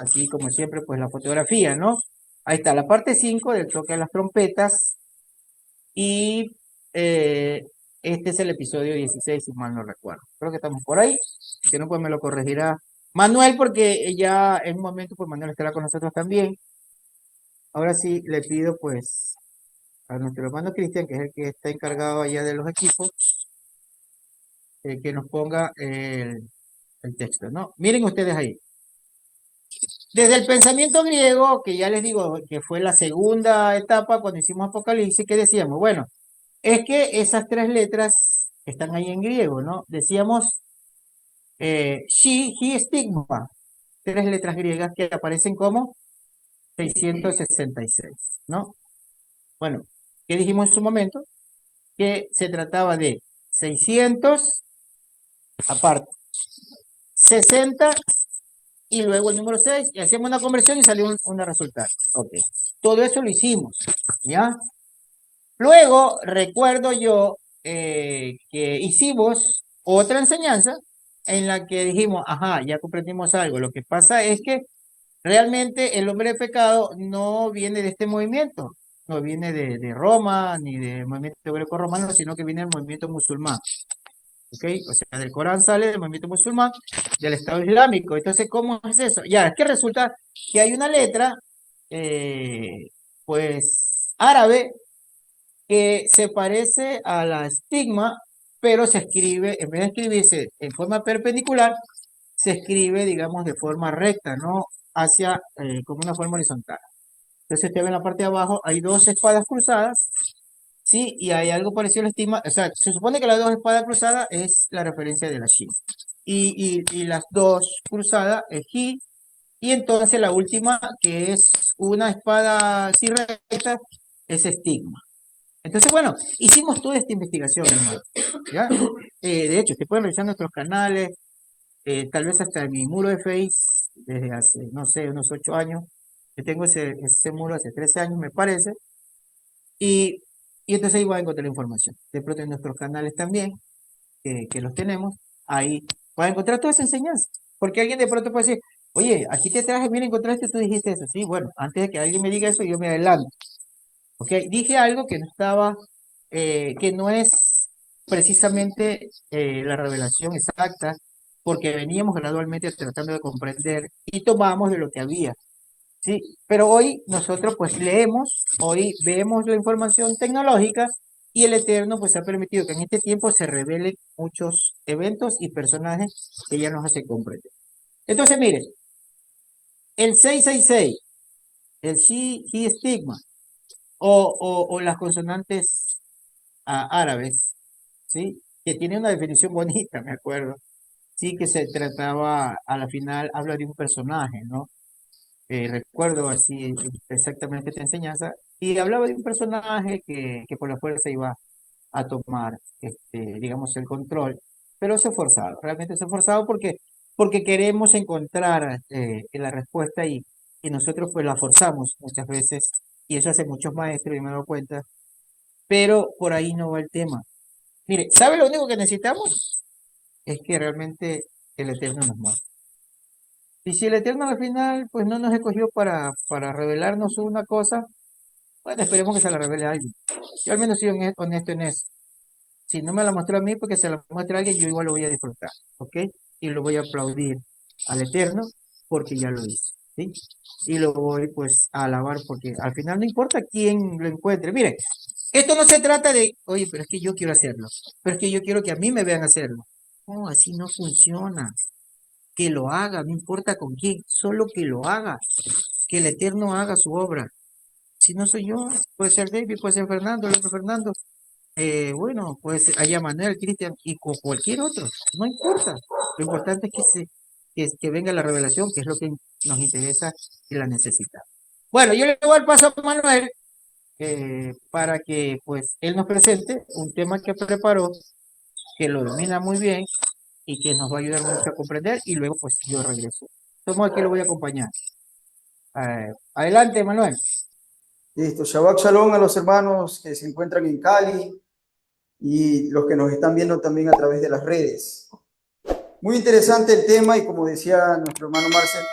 así como siempre, pues la fotografía, ¿no? Ahí está, la parte 5 del toque de las trompetas y este es el episodio 16, si mal no recuerdo. Creo que estamos por ahí, si no, pues me lo corregirá Manuel, porque ya en un momento, pues Manuel estará con nosotros también. Ahora sí, le pido pues a nuestro hermano Cristian, que es el que está encargado allá de los equipos, que nos ponga el texto, ¿no? Miren ustedes ahí. Desde el pensamiento griego, que ya les digo que fue la segunda etapa cuando hicimos Apocalipsis, que decíamos, bueno, es que esas tres letras están ahí en griego, ¿no? Decíamos she, he, stigma, tres letras griegas que aparecen como 666, ¿no? Bueno, ¿qué dijimos en su momento? Que se trataba de 600 aparte, 60 y luego el número 6 y hacíamos una conversión y salió un resultado. Ok, todo eso lo hicimos, ¿ya? Luego recuerdo yo que hicimos otra enseñanza en la que dijimos, ajá, ya comprendimos algo. Lo que pasa es que realmente el hombre de pecado no viene de este movimiento, no viene de Roma ni del movimiento greco-romano, sino que viene del movimiento musulmán. ¿Ok? O sea, del Corán sale del movimiento musulmán, del Estado Islámico. Entonces, ¿cómo es eso? Ya, es que resulta que hay una letra, pues, árabe que se parece a la estigma, pero se escribe, en vez de escribirse en forma perpendicular, se escribe, digamos, de forma recta, ¿no? Hacia, como una forma horizontal. Entonces, usted ve en la parte de abajo, hay dos espadas cruzadas, ¿sí? Y hay algo parecido a la estigma, o sea, se supone que las dos espadas cruzadas es la referencia de la Shin. Y las dos cruzadas es He, y entonces la última, que es una espada así recta, es estigma. Entonces, bueno, hicimos toda esta investigación, hermano. ¿Ya? De hecho, te pueden revisar nuestros canales, tal vez hasta en mi muro de Face, desde hace, no sé, unos 8 años. Yo tengo ese muro hace 13 años, me parece. Y, y entonces ahí voy a encontrar la información. De pronto en nuestros canales también, que los tenemos, ahí vas a encontrar toda esa enseñanza. Porque alguien de pronto puede decir, oye, aquí te traje, mira, encontraste, tú dijiste eso. Sí, bueno, antes de que alguien me diga eso, yo me adelanto. ¿Ok? Dije algo que no estaba, que no es precisamente la revelación exacta, porque veníamos gradualmente tratando de comprender y tomamos de lo que había, ¿sí? Pero hoy nosotros pues leemos, hoy vemos la información tecnológica y el Eterno pues ha permitido que en este tiempo se revelen muchos eventos y personajes que ya nos hacen comprender. Entonces, miren, el 666, el Shi, He, estigma, o las consonantes árabes, ¿sí? Que tiene una definición bonita, me acuerdo. Sí, que se trataba, a la final, habla de un personaje, ¿no? Recuerdo así exactamente esta enseñanza, y hablaba de un personaje que por la fuerza iba a tomar, digamos, el control, pero se ha forzado, realmente se ha forzado porque queremos encontrar la respuesta y nosotros pues la forzamos muchas veces, y eso hace muchos maestros, y me doy cuenta, pero por ahí no va el tema. Mire, ¿sabe lo único que necesitamos? Es que realmente el Eterno nos muestre. Y si el Eterno al final pues no nos escogió para revelarnos una cosa, bueno, esperemos que se la revele a alguien. Yo al menos soy honesto en eso. Si no me la mostró a mí, porque se la muestra a alguien, yo igual lo voy a disfrutar, ¿ok? Y lo voy a aplaudir al Eterno porque ya lo hizo, ¿sí? Y lo voy pues a alabar porque al final no importa quién lo encuentre. Miren, esto no se trata de, oye, pero es que yo quiero hacerlo, pero es que yo quiero que a mí me vean hacerlo. No, así no funciona. Que lo haga, no importa con quién, solo que lo haga, que el Eterno haga su obra. Si no soy yo, puede ser David, puede ser Fernando, el otro Fernando, bueno, pues allá Manuel, Cristian y con cualquier otro, no importa. Lo importante es que venga la revelación, que es lo que nos interesa y la necesita. Bueno, yo le doy el paso a Manuel para que pues él nos presente un tema que preparó, que lo domina muy bien y que nos va a ayudar mucho a comprender y luego pues yo regreso. Tomo aquí lo voy a acompañar. Adelante, Manuel. Listo, Shabbat Shalom a los hermanos que se encuentran en Cali y los que nos están viendo también a través de las redes. Muy interesante el tema y como decía nuestro hermano Marcel,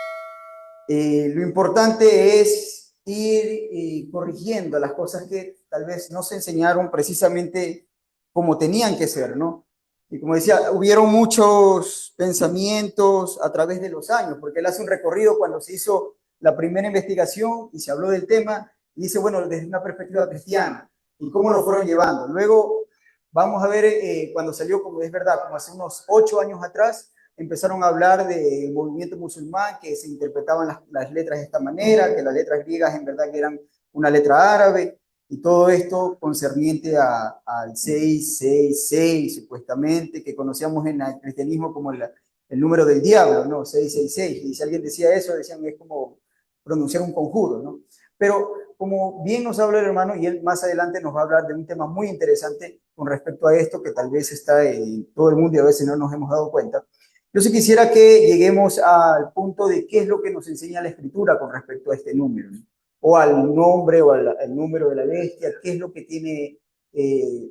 Lo importante es ir corrigiendo las cosas que tal vez no se enseñaron precisamente como tenían que ser, ¿no? Y como decía, hubieron muchos pensamientos a través de los años, porque él hace un recorrido cuando se hizo la primera investigación y se habló del tema, y dice, bueno, desde una perspectiva cristiana, y cómo lo fueron llevando. Luego vamos a ver cuando salió, como es verdad, como hace unos 8 años atrás, empezaron a hablar del movimiento musulmán, que se interpretaban las letras de esta manera, que las letras griegas en verdad que eran una letra árabe, y todo esto concerniente al 666, supuestamente, que conocíamos en el cristianismo como el número del diablo, ¿no? 666. Y si alguien decía eso, decían es como pronunciar un conjuro, ¿no? Pero como bien nos habla el hermano, y él más adelante nos va a hablar de un tema muy interesante con respecto a esto, que tal vez está en todo el mundo y a veces no nos hemos dado cuenta. Yo sí quisiera que lleguemos al punto de qué es lo que nos enseña la escritura con respecto a este número, ¿no? O al nombre o al número de la bestia, qué es lo que tiene,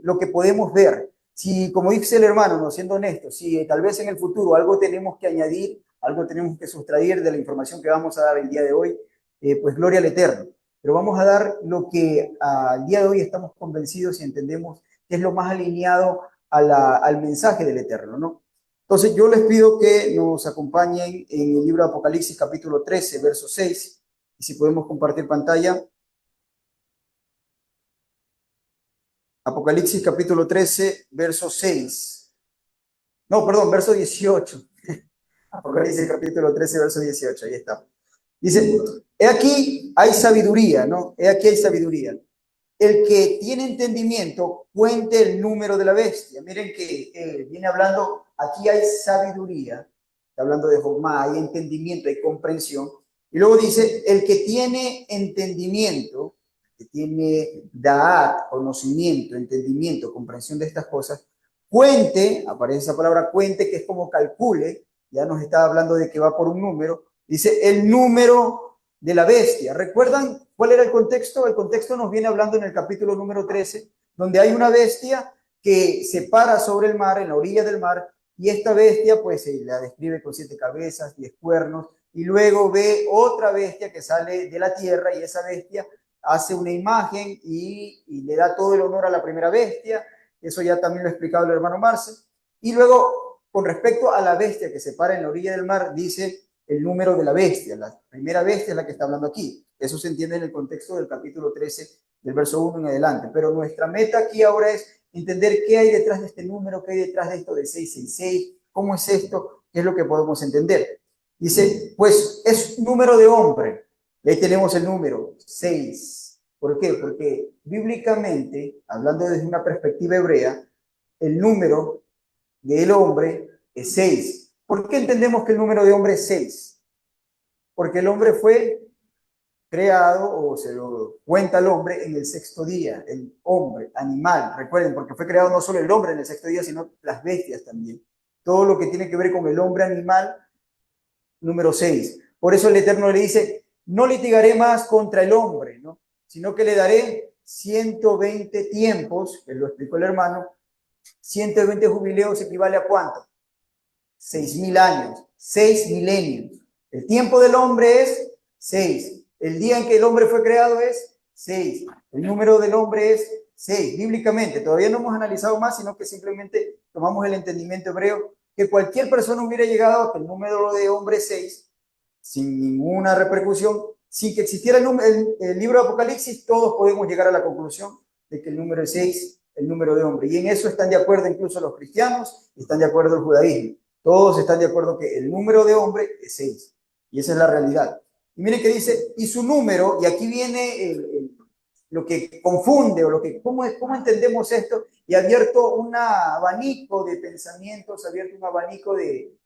lo que podemos ver. Si, como dice el hermano, no siendo honesto, si tal vez en el futuro algo tenemos que añadir, algo tenemos que sustraer de la información que vamos a dar el día de hoy, pues gloria al Eterno. Pero vamos a dar lo que al día de hoy estamos convencidos y entendemos que es lo más alineado al mensaje del Eterno, ¿no? Entonces yo les pido que nos acompañen en el libro de Apocalipsis capítulo 13, verso 6, y si podemos compartir pantalla. Apocalipsis capítulo 13, verso 6. No, perdón, verso 18. Apocalipsis capítulo 13, verso 18, ahí está. Dice, he aquí hay sabiduría, ¿no? He aquí hay sabiduría. El que tiene entendimiento, cuente el número de la bestia. Miren que viene hablando, aquí hay sabiduría, está hablando de Jogma, hay entendimiento, hay comprensión. Y luego dice, el que tiene entendimiento, que tiene da'at, conocimiento, entendimiento, comprensión de estas cosas, cuente, aparece esa palabra cuente, que es como calcule, ya nos está hablando de que va por un número, dice el número de la bestia. ¿Recuerdan cuál era el contexto? El contexto nos viene hablando en el capítulo número 13, donde hay una bestia que se para sobre el mar, en la orilla del mar, y esta bestia pues se la describe con 7 cabezas, 10 cuernos, y luego ve otra bestia que sale de la tierra, y esa bestia hace una imagen y le da todo el honor a la primera bestia. Eso ya también lo ha explicado el hermano Marce. Y luego, con respecto a la bestia que se para en la orilla del mar, dice el número de la bestia. La primera bestia es la que está hablando aquí. Eso se entiende en el contexto del capítulo 13, del verso 1 en adelante. Pero nuestra meta aquí ahora es entender qué hay detrás de este número, qué hay detrás de esto de 666, cómo es esto, qué es lo que podemos entender. Dice, pues es número de hombre. Y ahí tenemos el número 6. ¿Por qué? Porque bíblicamente, hablando desde una perspectiva hebrea, el número del hombre es 6. ¿Por qué entendemos que el número de hombre es 6? Porque el hombre fue creado, o se lo cuenta al hombre, en el sexto día, el hombre, animal, recuerden, porque fue creado no solo el hombre en el sexto día, sino las bestias también. Todo lo que tiene que ver con el hombre animal, número 6. Por eso el Eterno le dice, no litigaré más contra el hombre, ¿no? Sino que le daré 120 tiempos, que lo explicó el hermano. 120 jubileos equivale a ¿cuánto? 6.000 años, 6 milenios. El tiempo del hombre es 6. El día en que el hombre fue creado es 6. El número del hombre es 6. Bíblicamente, todavía no hemos analizado más, sino que simplemente tomamos el entendimiento hebreo, que cualquier persona hubiera llegado a que el número de hombre es 6, sin ninguna repercusión, sin que existiera el libro de Apocalipsis, todos podemos llegar a la conclusión de que el número es 6, el número de hombre. Y en eso están de acuerdo incluso los cristianos, y están de acuerdo el judaísmo. Todos están de acuerdo que el número de hombre es 6. Y esa es la realidad. Y miren que dice, y su número, y aquí viene lo que confunde, o lo que, ¿cómo entendemos esto? Y ha abierto un abanico de pensamientos, ha abierto un abanico de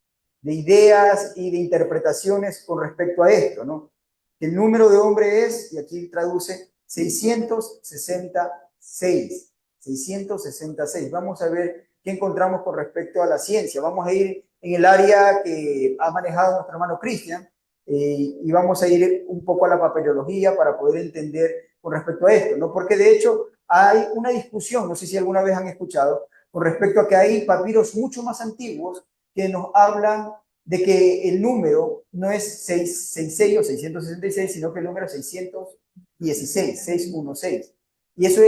ideas y de interpretaciones con respecto a esto, ¿no? El número de hombre es, y aquí traduce, 666. 666. Vamos a ver qué encontramos con respecto a la ciencia. Vamos a ir en el área que ha manejado nuestro hermano Cristian, y vamos a ir un poco a la papirología para poder entender con respecto a esto, ¿no? Porque de hecho hay una discusión, no sé si alguna vez han escuchado, con respecto a que hay papiros mucho más antiguos que nos hablan de que el número no es 666 o 666, sino que el número es 616, 616. Y eso,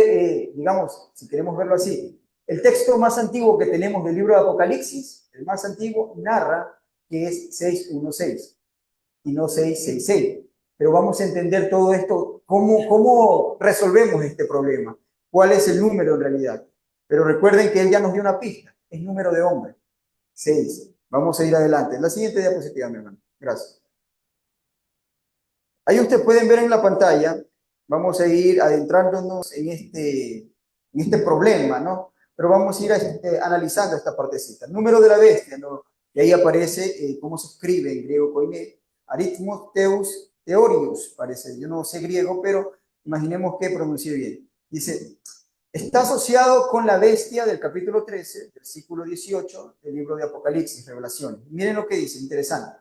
digamos, si queremos verlo así, el texto más antiguo que tenemos del libro de Apocalipsis, el más antiguo, narra que es 616 y no 666. Pero vamos a entender todo esto, cómo resolvemos este problema, cuál es el número en realidad. Pero recuerden que él ya nos dio una pista, es número de hombre, 6. Vamos a ir adelante. La siguiente diapositiva, mi hermano. Gracias. Ahí ustedes pueden ver en la pantalla, vamos a ir adentrándonos en este problema, ¿no? Pero vamos a ir analizando esta partecita. Número de la bestia, ¿no? Y ahí aparece cómo se escribe en griego koiné. Aritmos teus teorius, parece. Yo no sé griego, pero imaginemos que pronuncié bien. Dice, está asociado con la bestia del capítulo 13, versículo 18 del libro de Apocalipsis, Revelaciones. Miren lo que dice, interesante.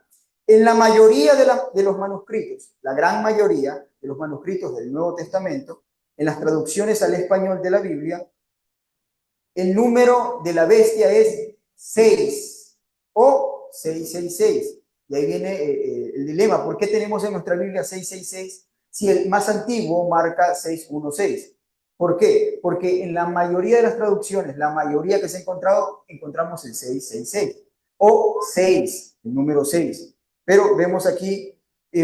En la mayoría de los manuscritos, la gran mayoría de los manuscritos del Nuevo Testamento, en las traducciones al español de la Biblia, el número de la bestia es 6 o 666. Y ahí viene el dilema. ¿Por qué tenemos en nuestra Biblia 666 si el más antiguo marca 616? ¿Por qué? Porque en la mayoría de las traducciones, la mayoría que se ha encontrado, encontramos el 666 o 6, el número 6. Pero vemos aquí,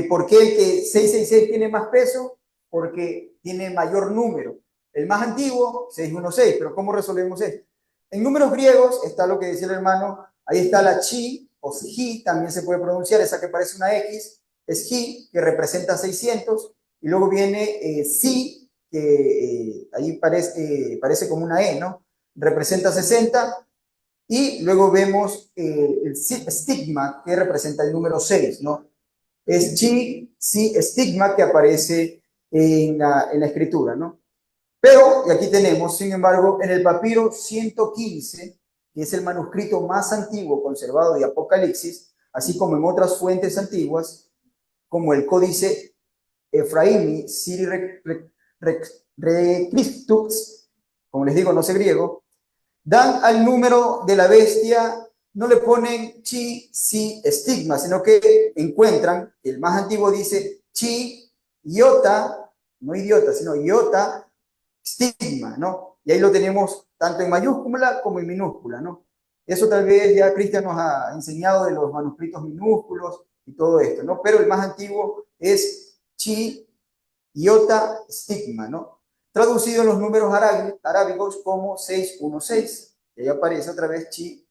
¿por qué el que 666 tiene más peso? Porque tiene mayor número. El más antiguo, 616, pero ¿cómo resolvemos esto? En números griegos está lo que decía el hermano, ahí está la chi o ji, también se puede pronunciar, esa que parece una X, es ji, que representa 600, y luego viene si, que ahí parece como una E, ¿no? Representa 60, y luego vemos el estigma, que representa el número 6, ¿no? Es chi, si, estigma, que aparece en la escritura, ¿no? Pero, y aquí tenemos, sin embargo, en el papiro 115, que es el manuscrito más antiguo conservado de Apocalipsis, así como en otras fuentes antiguas, como el Códice Efraimi, Siri Recristus, como les digo, no sé griego, dan al número de la bestia, no le ponen chi, si, estigma, sino que encuentran, el más antiguo dice chi, iota, no idiota, sino iota, estigma, ¿no? Y ahí lo tenemos tanto en mayúscula como en minúscula, ¿no? Eso tal vez ya Cristian nos ha enseñado de los manuscritos minúsculos y todo esto, ¿no? Pero el más antiguo es chi, iota, estigma, ¿no? Traducido en los números arábigos como 616. Y ahí aparece otra vez chi,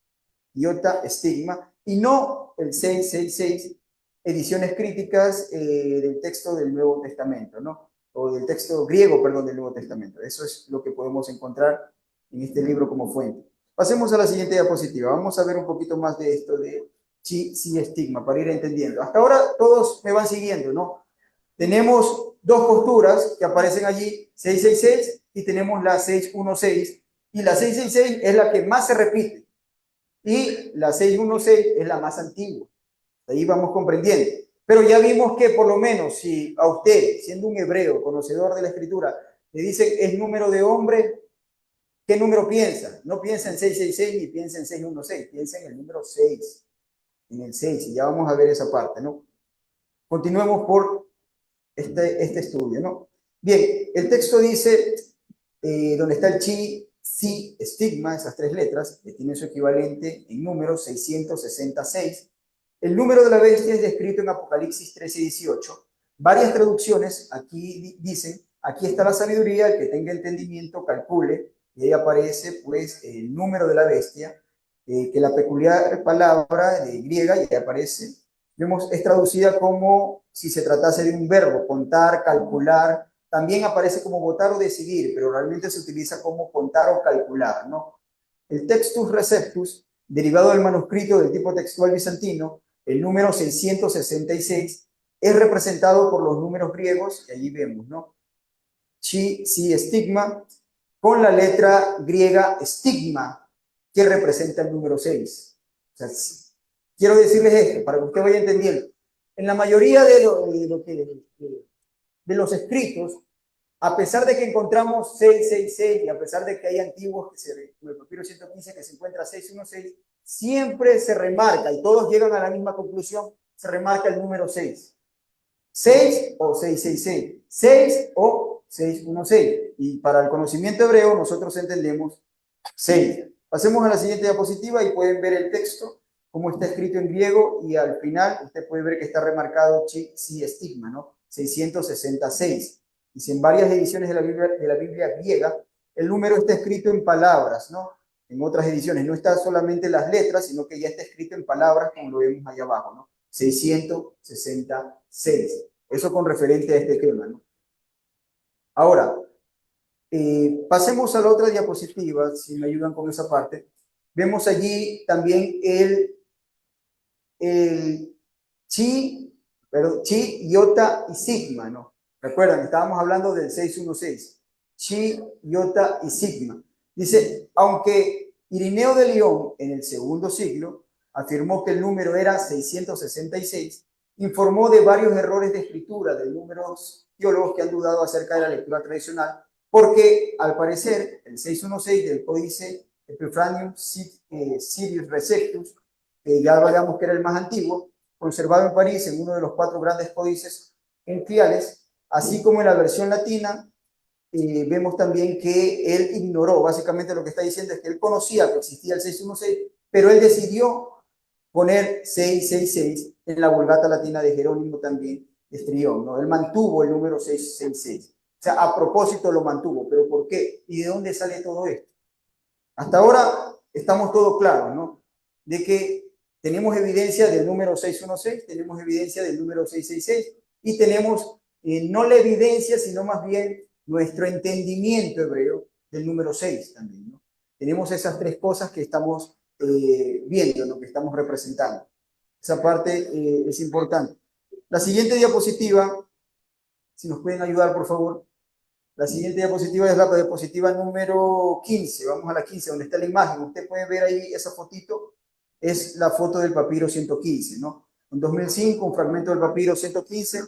iota, estigma, y no el 666, ediciones críticas del texto del Nuevo Testamento, ¿no? O del texto griego, perdón, del Nuevo Testamento. Eso es lo que podemos encontrar en este libro como fuente. Pasemos a la siguiente diapositiva. Vamos a ver un poquito más de esto de chi, si, estigma, para ir entendiendo. Hasta ahora todos me van siguiendo, ¿no? Tenemos dos posturas que aparecen allí, 666, y tenemos la 616, y la 666 es la que más se repite, y la 616 es la más antigua. Ahí vamos comprendiendo. Pero ya vimos que por lo menos si a usted, siendo un hebreo, conocedor de la escritura, le dicen es número de hombre, ¿qué número piensa? No piensa en 666 ni piensa en 616, piensa en el número 6, en el 6, y ya vamos a ver esa parte, ¿no? Continuemos por este estudio, ¿no? Bien, el texto dice, donde está el chi, si, estigma, esas tres letras, que tiene su equivalente en número 666. El número de la bestia es descrito en Apocalipsis 13 y 18. Varias traducciones aquí dicen, aquí está la sabiduría, el que tenga entendimiento calcule, y ahí aparece pues el número de la bestia, que la peculiar palabra griega, y ahí aparece, vemos, es traducida como si se tratase de un verbo, contar, calcular. También aparece como votar o decidir, pero realmente se utiliza como contar o calcular, ¿no? El textus receptus, derivado del manuscrito del tipo textual bizantino, el número 666, es representado por los números griegos, que allí vemos, ¿no? Chi, si, estigma, con la letra griega estigma, que representa el número 6. O sea, quiero decirles esto, para que usted vaya entendiendo. En la mayoría de los escritos, a pesar de que encontramos 666 y a pesar de que hay antiguos, como el papiro 115 que se encuentra 616, siempre se remarca, y todos llegan a la misma conclusión, se remarca el número 6. 6 o 666, 6 o 616. Y para el conocimiento hebreo nosotros entendemos 6. Pasemos a la siguiente diapositiva y pueden ver el texto, cómo está escrito en griego, y al final usted puede ver que está remarcado chi estigma, ¿no? 666. Dice, en varias ediciones de la Biblia griega, el número está escrito en palabras, ¿no? En otras ediciones no está solamente las letras, sino que ya está escrito en palabras, como lo vemos allá abajo, ¿no? 666. Eso con referente a este tema, ¿no? Ahora, pasemos a la otra diapositiva, si me ayudan con esa parte. Vemos allí también el chi, iota y sigma, ¿no? Recuerdan, estábamos hablando del 616. Chi, iota y sigma. Dice, aunque Irineo de León en el segundo siglo afirmó que el número era 666, informó de varios errores de escritura de números teólogos que han dudado acerca de la lectura tradicional, porque al parecer el 616 del códice Epiphanium Sirius Resectus, ya veamos que era el más antiguo, conservado en París en uno de los 4 grandes códices unciales, así como en la versión latina, vemos también que él ignoró, básicamente lo que está diciendo es que él conocía que existía el 616, pero él decidió poner 666 en la Vulgata latina de Jerónimo también de Estrión, ¿no? Él mantuvo el número 666, o sea, a propósito lo mantuvo, pero ¿por qué? ¿Y de dónde sale todo esto? Hasta ahora estamos todos claros, ¿no? De que tenemos evidencia del número 616, tenemos evidencia del número 666 y tenemos no la evidencia, sino más bien nuestro entendimiento hebreo del número 6 también, ¿no? Tenemos esas 3 cosas que estamos viendo, ¿no? Que estamos representando. Esa parte es importante. La siguiente diapositiva, si nos pueden ayudar, por favor. La siguiente diapositiva es la diapositiva número 15. Vamos a la 15, donde está la imagen. Usted puede ver ahí esa fotito. Es la foto del papiro 115, ¿no? En 2005, un fragmento del papiro 115,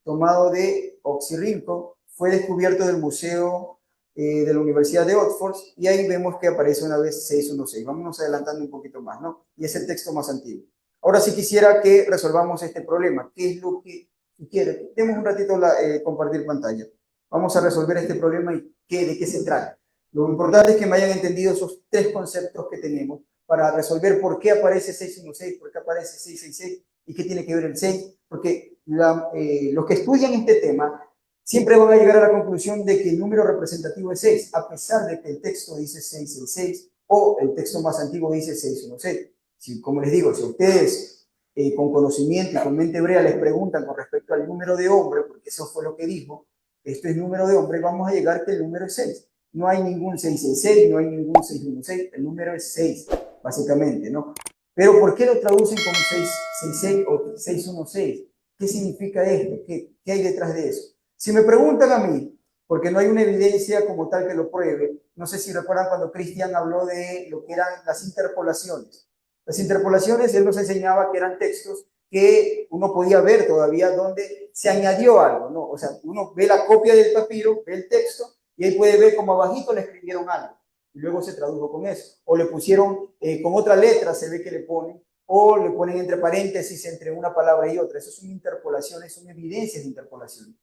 tomado de Oxirrinco, fue descubierto del Museo de la Universidad de Oxford, y ahí vemos que aparece una vez 616. Vámonos adelantando un poquito más, ¿no? Y es el texto más antiguo. Ahora sí quisiera que resolvamos este problema. ¿Qué es lo que quiere? Demos un ratito compartir pantalla. Vamos a resolver este problema y de qué se trata. Lo importante es que me hayan entendido esos 3 conceptos que tenemos para resolver por qué aparece 616, por qué aparece 666 y qué tiene que ver el 6, porque los que estudian este tema siempre van a llegar a la conclusión de que el número representativo es 6, a pesar de que el texto dice 666 o el texto más antiguo dice 616. Si, como les digo, si ustedes con conocimiento y con mente hebrea les preguntan con respecto al número de hombre, porque eso fue lo que dijo, esto es número de hombre, vamos a llegar que el número es 6. No hay ningún 666, no hay ningún 616, el número es 6, básicamente, ¿no? Pero ¿por qué lo traducen como 666 o 616? ¿Qué significa esto? ¿Qué hay detrás de eso? Si me preguntan a mí, porque no hay una evidencia como tal que lo pruebe, no sé si recuerdan cuando Cristian habló de lo que eran las interpolaciones. Las interpolaciones, él nos enseñaba que eran textos que uno podía ver todavía donde se añadió algo, ¿no? O sea, uno ve la copia del papiro, ve el texto, y ahí puede ver como abajito le escribieron algo, y luego se tradujo con eso. O le pusieron con otra letra, se ve que le ponen, o le ponen entre paréntesis entre una palabra y otra. Eso son interpolaciones, son evidencias de interpolaciones.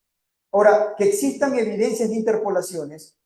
Ahora, que existan evidencias de interpolaciones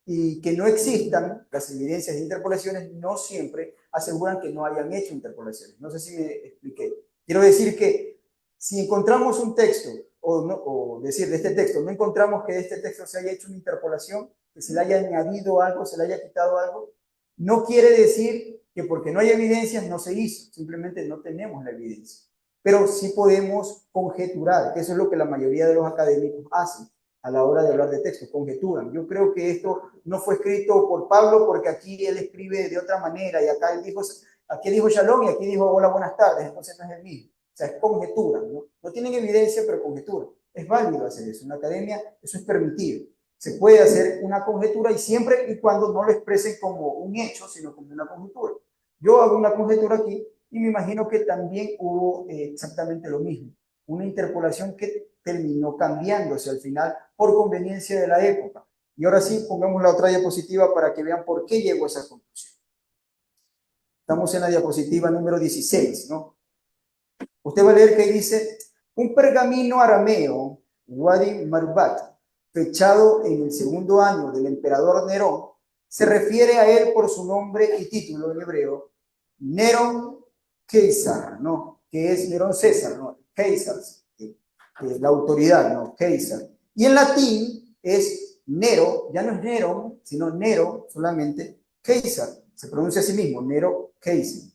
y que no existan las evidencias de interpolaciones no siempre aseguran que no hayan hecho interpolaciones. No sé si me expliqué. Quiero decir que si encontramos un texto, o decir de este texto, no encontramos que de este texto se haya hecho una interpolación, que se le haya añadido algo, se le haya quitado algo, no quiere decir que porque no hay evidencias no se hizo, simplemente no tenemos la evidencia. Pero sí podemos conjeturar, que eso es lo que la mayoría de los académicos hacen a la hora de hablar de textos, conjeturan. Yo creo que esto no fue escrito por Pablo porque aquí él escribe de otra manera y acá él dijo, aquí dijo shalom y aquí dijo hola, buenas tardes, entonces no es el mismo. O sea, es conjetura, ¿no? No tienen evidencia, pero conjetura. Es válido hacer eso. En la academia eso es permitido. Se puede hacer una conjetura y siempre y cuando no lo expresen como un hecho, sino como una conjetura. Yo hago una conjetura aquí y me imagino que también hubo exactamente lo mismo. Una interpolación que terminó cambiándose al final por conveniencia de la época. Y ahora sí, pongamos la otra diapositiva para que vean por qué llegó a esa conclusión. Estamos en la diapositiva número 16, ¿no? Usted va a leer que dice, un pergamino arameo, Wadi Marubat, fechado en el segundo año del emperador Nerón, se refiere a él por su nombre y título en hebreo, Nerón César, ¿no? Que es Nerón César, ¿no? César, la autoridad, ¿no? César. Y en latín es Nero, ya no es Nerón, sino Nero solamente, César. Se pronuncia así mismo, Nero César.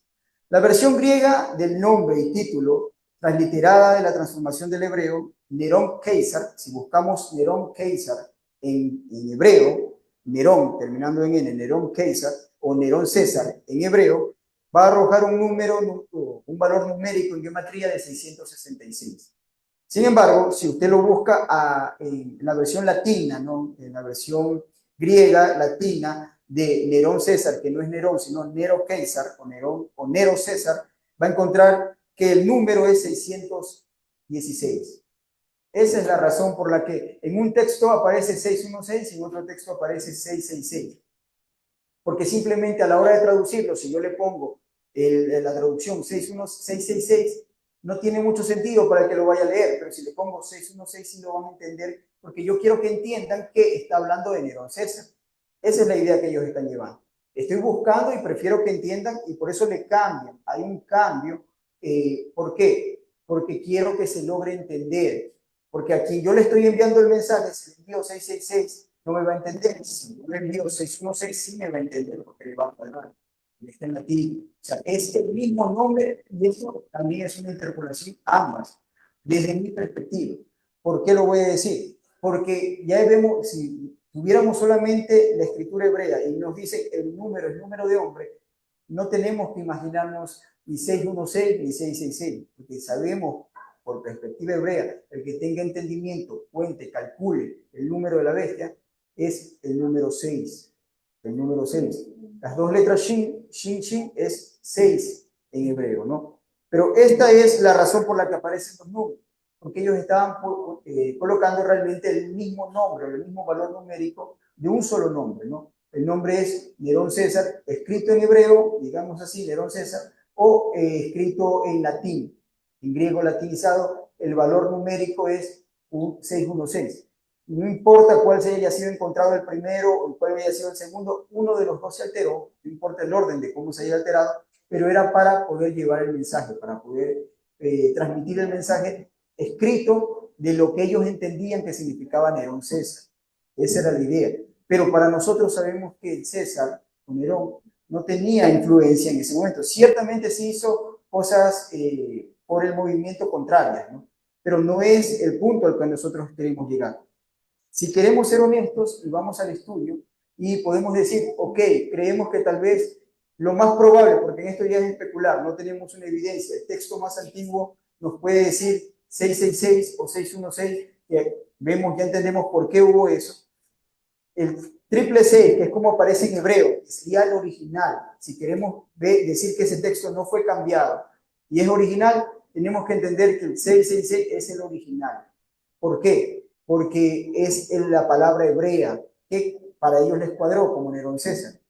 La versión griega del nombre y título, transliterada de la transformación del hebreo, Nerón César, si buscamos Nerón César en hebreo, Nerón, terminando en N, Nerón César, o Nerón César en hebreo, va a arrojar un número, un valor numérico en geometría de 666. Sin embargo, si usted lo busca en la versión latina, ¿no? En la versión griega latina de Nerón César, que no es Nerón, sino Nero César o Nero César, va a encontrar que el número es 616. Esa es la razón por la que en un texto aparece 616 y en otro texto aparece 666. Porque simplemente a la hora de traducirlo, si yo le pongo la traducción 666, no tiene mucho sentido para el que lo vaya a leer, pero si le pongo 616 sí lo van a entender, porque yo quiero que entiendan que está hablando de Nerón César. Esa es la idea que ellos están llevando. Estoy buscando y prefiero que entiendan y por eso le cambian. Hay un cambio. ¿Por qué? Porque quiero que se logre entender. Porque a quien yo le estoy enviando el mensaje, si le envío 666, no me va a entender. Si yo le envío 616, sí me va a entender, porque le va a pagar. Está en latín. O sea, es el mismo nombre y eso también es una interpolación, ambas, desde mi perspectiva. ¿Por qué lo voy a decir? Porque ya vemos, si tuviéramos solamente la escritura hebrea y nos dice el número de hombre, no tenemos que imaginarnos ni 616 ni 666, porque sabemos por perspectiva hebrea, el que tenga entendimiento, cuente, calcule el número de la bestia, es el número 6. El número 6. Las dos letras Shin, Shin, Shin es 6 en hebreo, ¿no? Pero esta es la razón por la que aparecen los números, porque ellos estaban colocando realmente el mismo nombre, el mismo valor numérico de un solo nombre, ¿no? El nombre es Nerón César, escrito en hebreo, digamos así, Nerón César, o escrito en latín, en griego latinizado, el valor numérico es un 616. No importa cuál se haya sido encontrado el primero o cuál haya sido el segundo, uno de los dos se alteró, no importa el orden de cómo se haya alterado, pero era para poder llevar el mensaje, para poder transmitir el mensaje escrito de lo que ellos entendían que significaba Nerón César. Esa era la idea. Pero para nosotros sabemos que el César, o Nerón, no tenía influencia en ese momento. Ciertamente se hizo cosas por el movimiento contrario, ¿no? Pero no es el punto al que nosotros queremos llegar. Si queremos ser honestos y vamos al estudio y podemos decir, ok, creemos que tal vez lo más probable, porque en esto ya es especular, no tenemos una evidencia, el texto más antiguo nos puede decir 666 o 616, que vemos, ya entendemos por qué hubo eso. El triple C, que es como aparece en hebreo, sería el original. Si queremos decir que ese texto no fue cambiado y es original, tenemos que entender que el 666 es el original. ¿Por qué? Porque es la palabra hebrea que para ellos les cuadró, como Nerón César.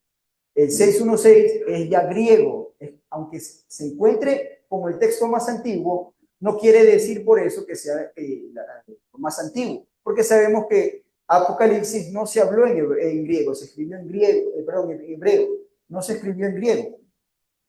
El 616 es ya griego, aunque se encuentre como el texto más antiguo, no quiere decir por eso que sea lo más antiguo, porque sabemos que Apocalipsis no se habló en griego, se escribió en griego, en hebreo, no se escribió en griego,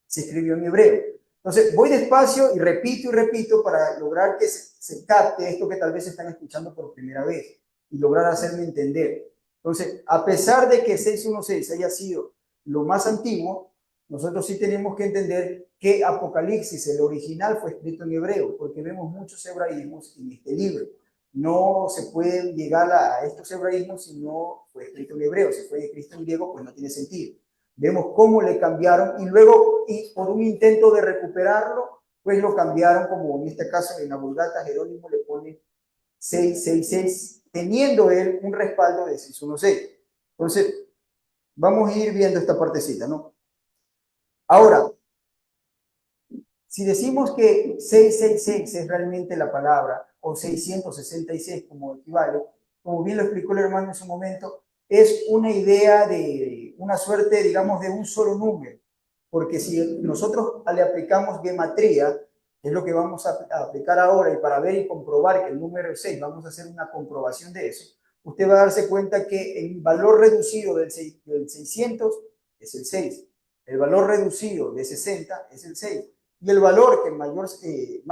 se escribió en hebreo. Entonces, voy despacio y repito para lograr que se capte esto que tal vez están escuchando por primera vez y lograr hacerme entender. Entonces, a pesar de que 616 haya sido lo más antiguo, nosotros sí tenemos que entender que Apocalipsis, el original, fue escrito en hebreo, porque vemos muchos hebraísmos en este libro. No se puede llegar a estos hebraísmos si no fue escrito en hebreo. Si fue escrito en griego, pues no tiene sentido. Vemos cómo le cambiaron y luego, y por un intento de recuperarlo, pues lo cambiaron, como en este caso en la Vulgata Jerónimo le pone 666, teniendo él un respaldo de 616. Entonces, vamos a ir viendo esta partecita, ¿no? Ahora, si decimos que 666 es realmente la palabra, o 666 como equivale, como bien lo explicó el hermano en su momento, es una idea de una suerte, digamos, de un solo número. porque si nosotros le aplicamos gematría, es lo que vamos a aplicar ahora, y para ver y comprobar que el número es 6, vamos a hacer una comprobación de eso, usted va a darse cuenta que el valor reducido del 600 es el 6, el valor reducido de 60 es el 6, y el valor que más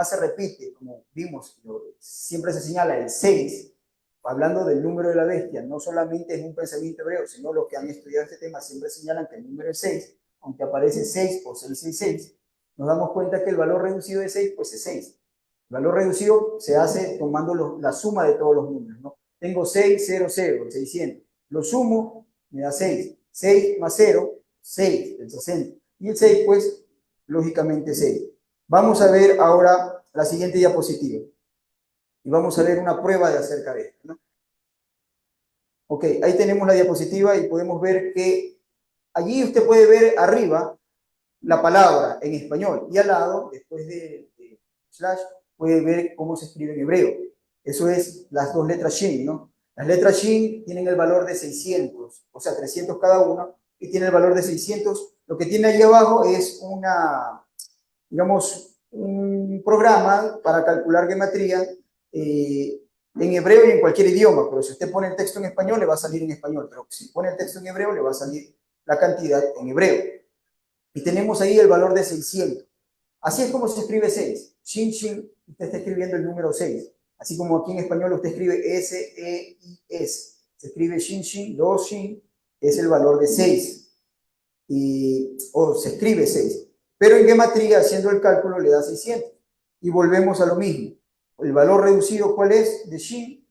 se repite, como vimos, siempre se señala el 6, hablando del número de la bestia, no solamente es un pensamiento hebreo, sino los que han estudiado este tema siempre señalan que el número es 6, aunque aparece 6 o 666, nos damos cuenta que el valor reducido de 6, pues es 6. El valor reducido se hace tomando la suma de todos los números, ¿no? Tengo 600, 600. Lo sumo, me da 6. 6 más 0, 6, el 60. Y el 6, pues, lógicamente 6. Vamos a ver ahora la siguiente diapositiva. Y vamos a ver una prueba de acerca de esto, ¿no? Ok, ahí tenemos la diapositiva y podemos ver que allí usted puede ver arriba la palabra en español y al lado, después de slash, puede ver cómo se escribe en hebreo. Eso es las dos letras Shin, ¿no? Las letras Shin tienen el valor de 600, o sea, 300 cada una, y tiene el valor de 600. Lo que tiene ahí abajo es digamos, un programa para calcular gematría en hebreo y en cualquier idioma, pero si usted pone el texto en español, le va a salir en español, pero si pone el texto en hebreo, le va a salir la cantidad en hebreo. Y tenemos ahí el valor de 600. Así es como se escribe 6. Shin, shin, usted está escribiendo el número 6. Así como aquí en español usted escribe S-E-I-S. Se escribe shin, shin, 2 shin, es el valor de 6. O se escribe 6. Pero en gematría, haciendo el cálculo, le da 600. Y volvemos a lo mismo. El valor reducido, ¿cuál es? De shin.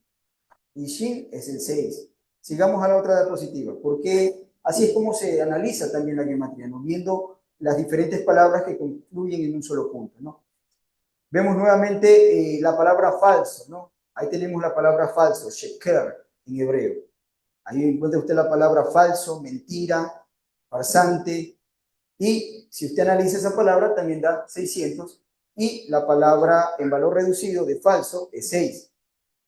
Y shin es el 6. Sigamos a la otra diapositiva, porque así es como se analiza también la gematría, ¿no? Viendo las diferentes palabras que confluyen en un solo punto, ¿no? Vemos nuevamente la palabra falso, ¿no? Ahí tenemos la palabra falso, sheker en hebreo. Ahí encuentra usted la palabra falso, mentira, farsante. Y si usted analiza esa palabra, también da 600. Y la palabra en valor reducido de falso es 6.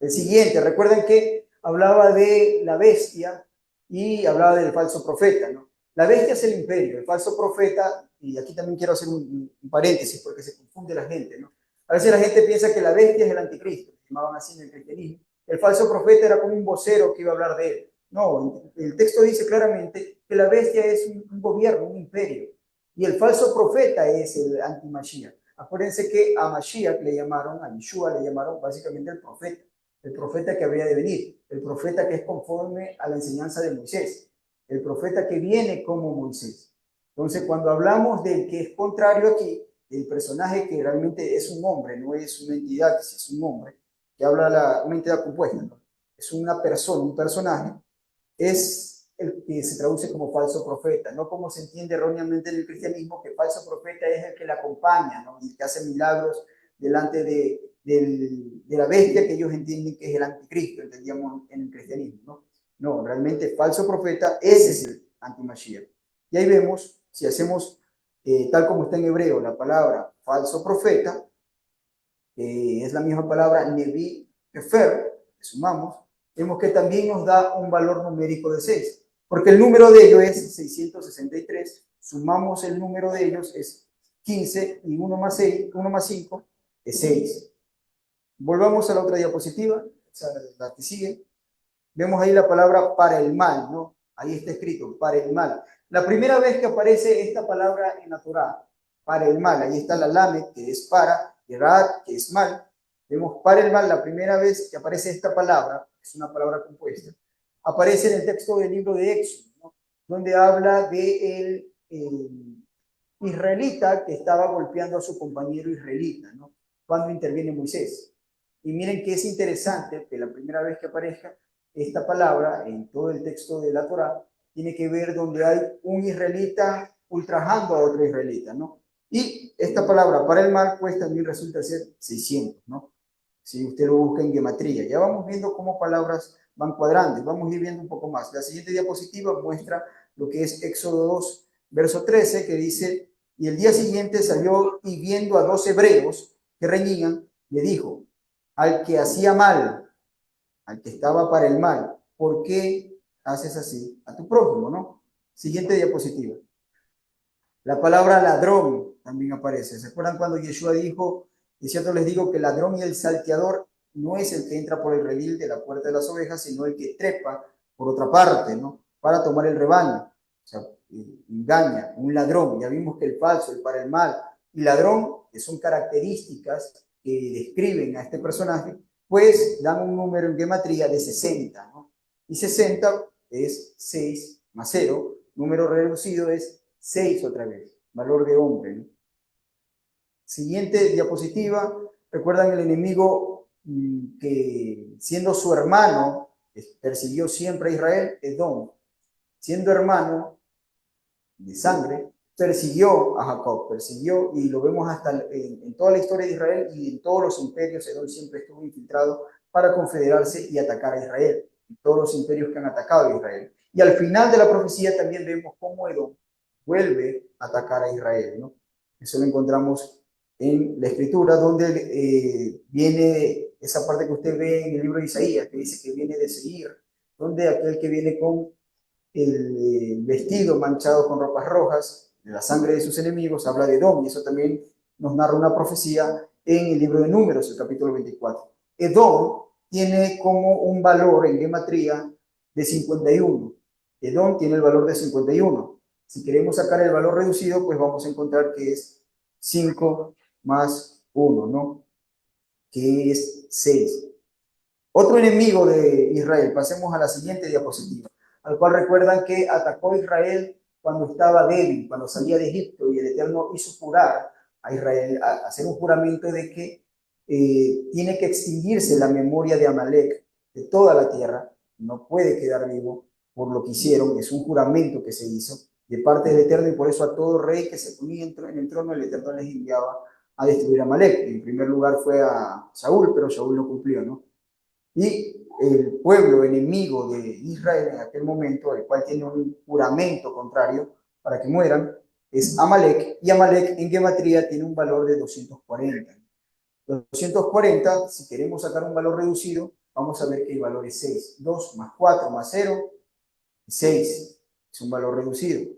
El siguiente, recuerden que hablaba de la bestia y hablaba del falso profeta, ¿no? La bestia es el imperio, el falso profeta, y aquí también quiero hacer un paréntesis porque se confunde la gente, ¿no? A veces la gente piensa que la bestia es el anticristo, llamaban así en el cristianismo. El falso profeta era como un vocero que iba a hablar de él. No, el texto dice claramente que la bestia es un gobierno, un imperio, y el falso profeta es el anti-Mashiach. Acuérdense que a Mashiach le llamaron, a Yeshua le llamaron básicamente el profeta que habría de venir, el profeta que es conforme a la enseñanza de Moisés, el profeta que viene como Moisés. Entonces, cuando hablamos del que es contrario aquí, el personaje que realmente es un hombre, no es una entidad, es un hombre, que habla una entidad compuesta, ¿no? Es una persona, un personaje, es el que se traduce como falso profeta, no como se entiende erróneamente en el cristianismo, que falso profeta es el que le acompaña, ¿no? Y que hace milagros delante de la bestia que ellos entienden que es el anticristo, entendíamos en el cristianismo, ¿no? No, realmente falso profeta, ese es el antimashiach. Y ahí vemos, si hacemos tal como está en hebreo, la palabra falso profeta, es la misma palabra Nevi Kefer, que sumamos, vemos que también nos da un valor numérico de 6, porque el número de ellos es 663, sumamos el número de ellos es 15 y 1 más 6, 1 más 5 es 6. Volvamos a la otra diapositiva, la que sigue. Vemos ahí la palabra para el mal, ¿no? Ahí está escrito, para el mal. La primera vez que aparece esta palabra en la Torá, para el mal, ahí está la lamed, que es para, y Raat, que es mal. Vemos para el mal, la primera vez que aparece esta palabra, es una palabra compuesta, aparece en el texto del libro de Éxodo, ¿no? Donde habla de el israelita que estaba golpeando a su compañero israelita, ¿no? Cuando interviene Moisés. Y miren que es interesante que la primera vez que aparezca esta palabra en todo el texto de la Torá tiene que ver donde hay un israelita ultrajando a otro israelita, ¿no? Y esta palabra para el mal, pues también resulta ser 600, ¿no? Si usted lo busca en gematría. Ya vamos viendo cómo palabras van cuadrando y vamos a ir viendo un poco más. La siguiente diapositiva muestra lo que es Éxodo 2, verso 13, que dice, y el día siguiente salió y viendo a 2 hebreos que reñían, le dijo, al que hacía mal, al que estaba para el mal, ¿por qué haces así a tu prójimo, no? Siguiente diapositiva. La palabra ladrón también aparece. ¿Se acuerdan cuando Yeshua dijo, de cierto les digo que el ladrón y el salteador no es el que entra por el redil de la puerta de las ovejas, sino el que trepa por otra parte, ¿no? Para tomar el rebaño. O sea, engaña, un ladrón. Ya vimos que el falso, el para el mal y ladrón, que son características que describen a este personaje, pues dan un número en gematría de 60, ¿no? Y 60 es 6 más 0, número reducido es 6 otra vez, valor de hombre, ¿no? Siguiente diapositiva, recuerdan el enemigo que siendo su hermano, persiguió siempre a Israel, Edom, siendo hermano de sangre, persiguió a Jacob, persiguió, y lo vemos hasta en toda la historia de Israel y en todos los imperios. Edom siempre estuvo infiltrado para confederarse y atacar a Israel, y todos los imperios que han atacado a Israel. Y al final de la profecía también vemos cómo Edom vuelve a atacar a Israel, ¿no? Eso lo encontramos en la escritura, donde viene esa parte que usted ve en el libro de Isaías, que dice que viene de Seir, donde aquel que viene con el vestido manchado con ropas rojas, de la sangre de sus enemigos, habla de Edom, y eso también nos narra una profecía en el libro de Números, el capítulo 24. Edom tiene como un valor en gematría de 51. Edom tiene el valor de 51. Si queremos sacar el valor reducido, pues vamos a encontrar que es 5 más 1, ¿no? Que es 6. Otro enemigo de Israel, pasemos a la siguiente diapositiva, al cual recuerdan que atacó a Israel cuando estaba débil, cuando salía de Egipto, y el Eterno hizo jurar a Israel, a hacer un juramento de que tiene que extinguirse la memoria de Amalek de toda la tierra, no puede quedar vivo por lo que hicieron, es un juramento que se hizo de parte del Eterno, y por eso a todo rey que se ponía en el trono, el Eterno les enviaba a destruir a Amalek. En primer lugar fue a Saúl, pero Saúl no cumplió, ¿no? Y el pueblo enemigo de Israel en aquel momento, el cual tiene un juramento contrario para que mueran, es Amalek, y Amalek en gematría tiene un valor de 240. 240, si queremos sacar un valor reducido, vamos a ver que el valor es 6. 2 más 4 más 0, 6. Es un valor reducido.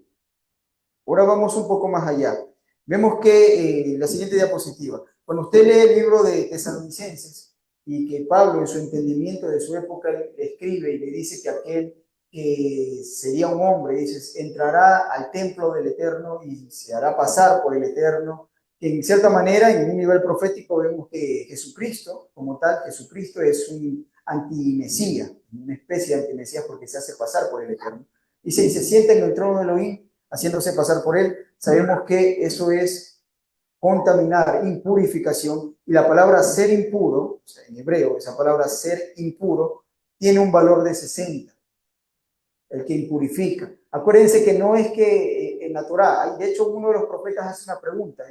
Ahora vamos un poco más allá. Vemos que la siguiente diapositiva, cuando usted lee el libro de Tesalonicenses, y que Pablo en su entendimiento de su época le escribe y le dice que aquel que sería un hombre, dice, entrará al templo del Eterno y se hará pasar por el Eterno, que en cierta manera, en un nivel profético, vemos que Jesucristo, como tal, Jesucristo es un antimesías, una especie de antimesías, porque se hace pasar por el Eterno. Y se sienta en el trono de Elohim, haciéndose pasar por él. Sabemos que eso es contaminar, impurificación, y la palabra ser impuro, o sea, en hebreo, esa palabra ser impuro, tiene un valor de 60, el que impurifica. Acuérdense que no es que en la Torá, de hecho uno de los profetas hace una pregunta,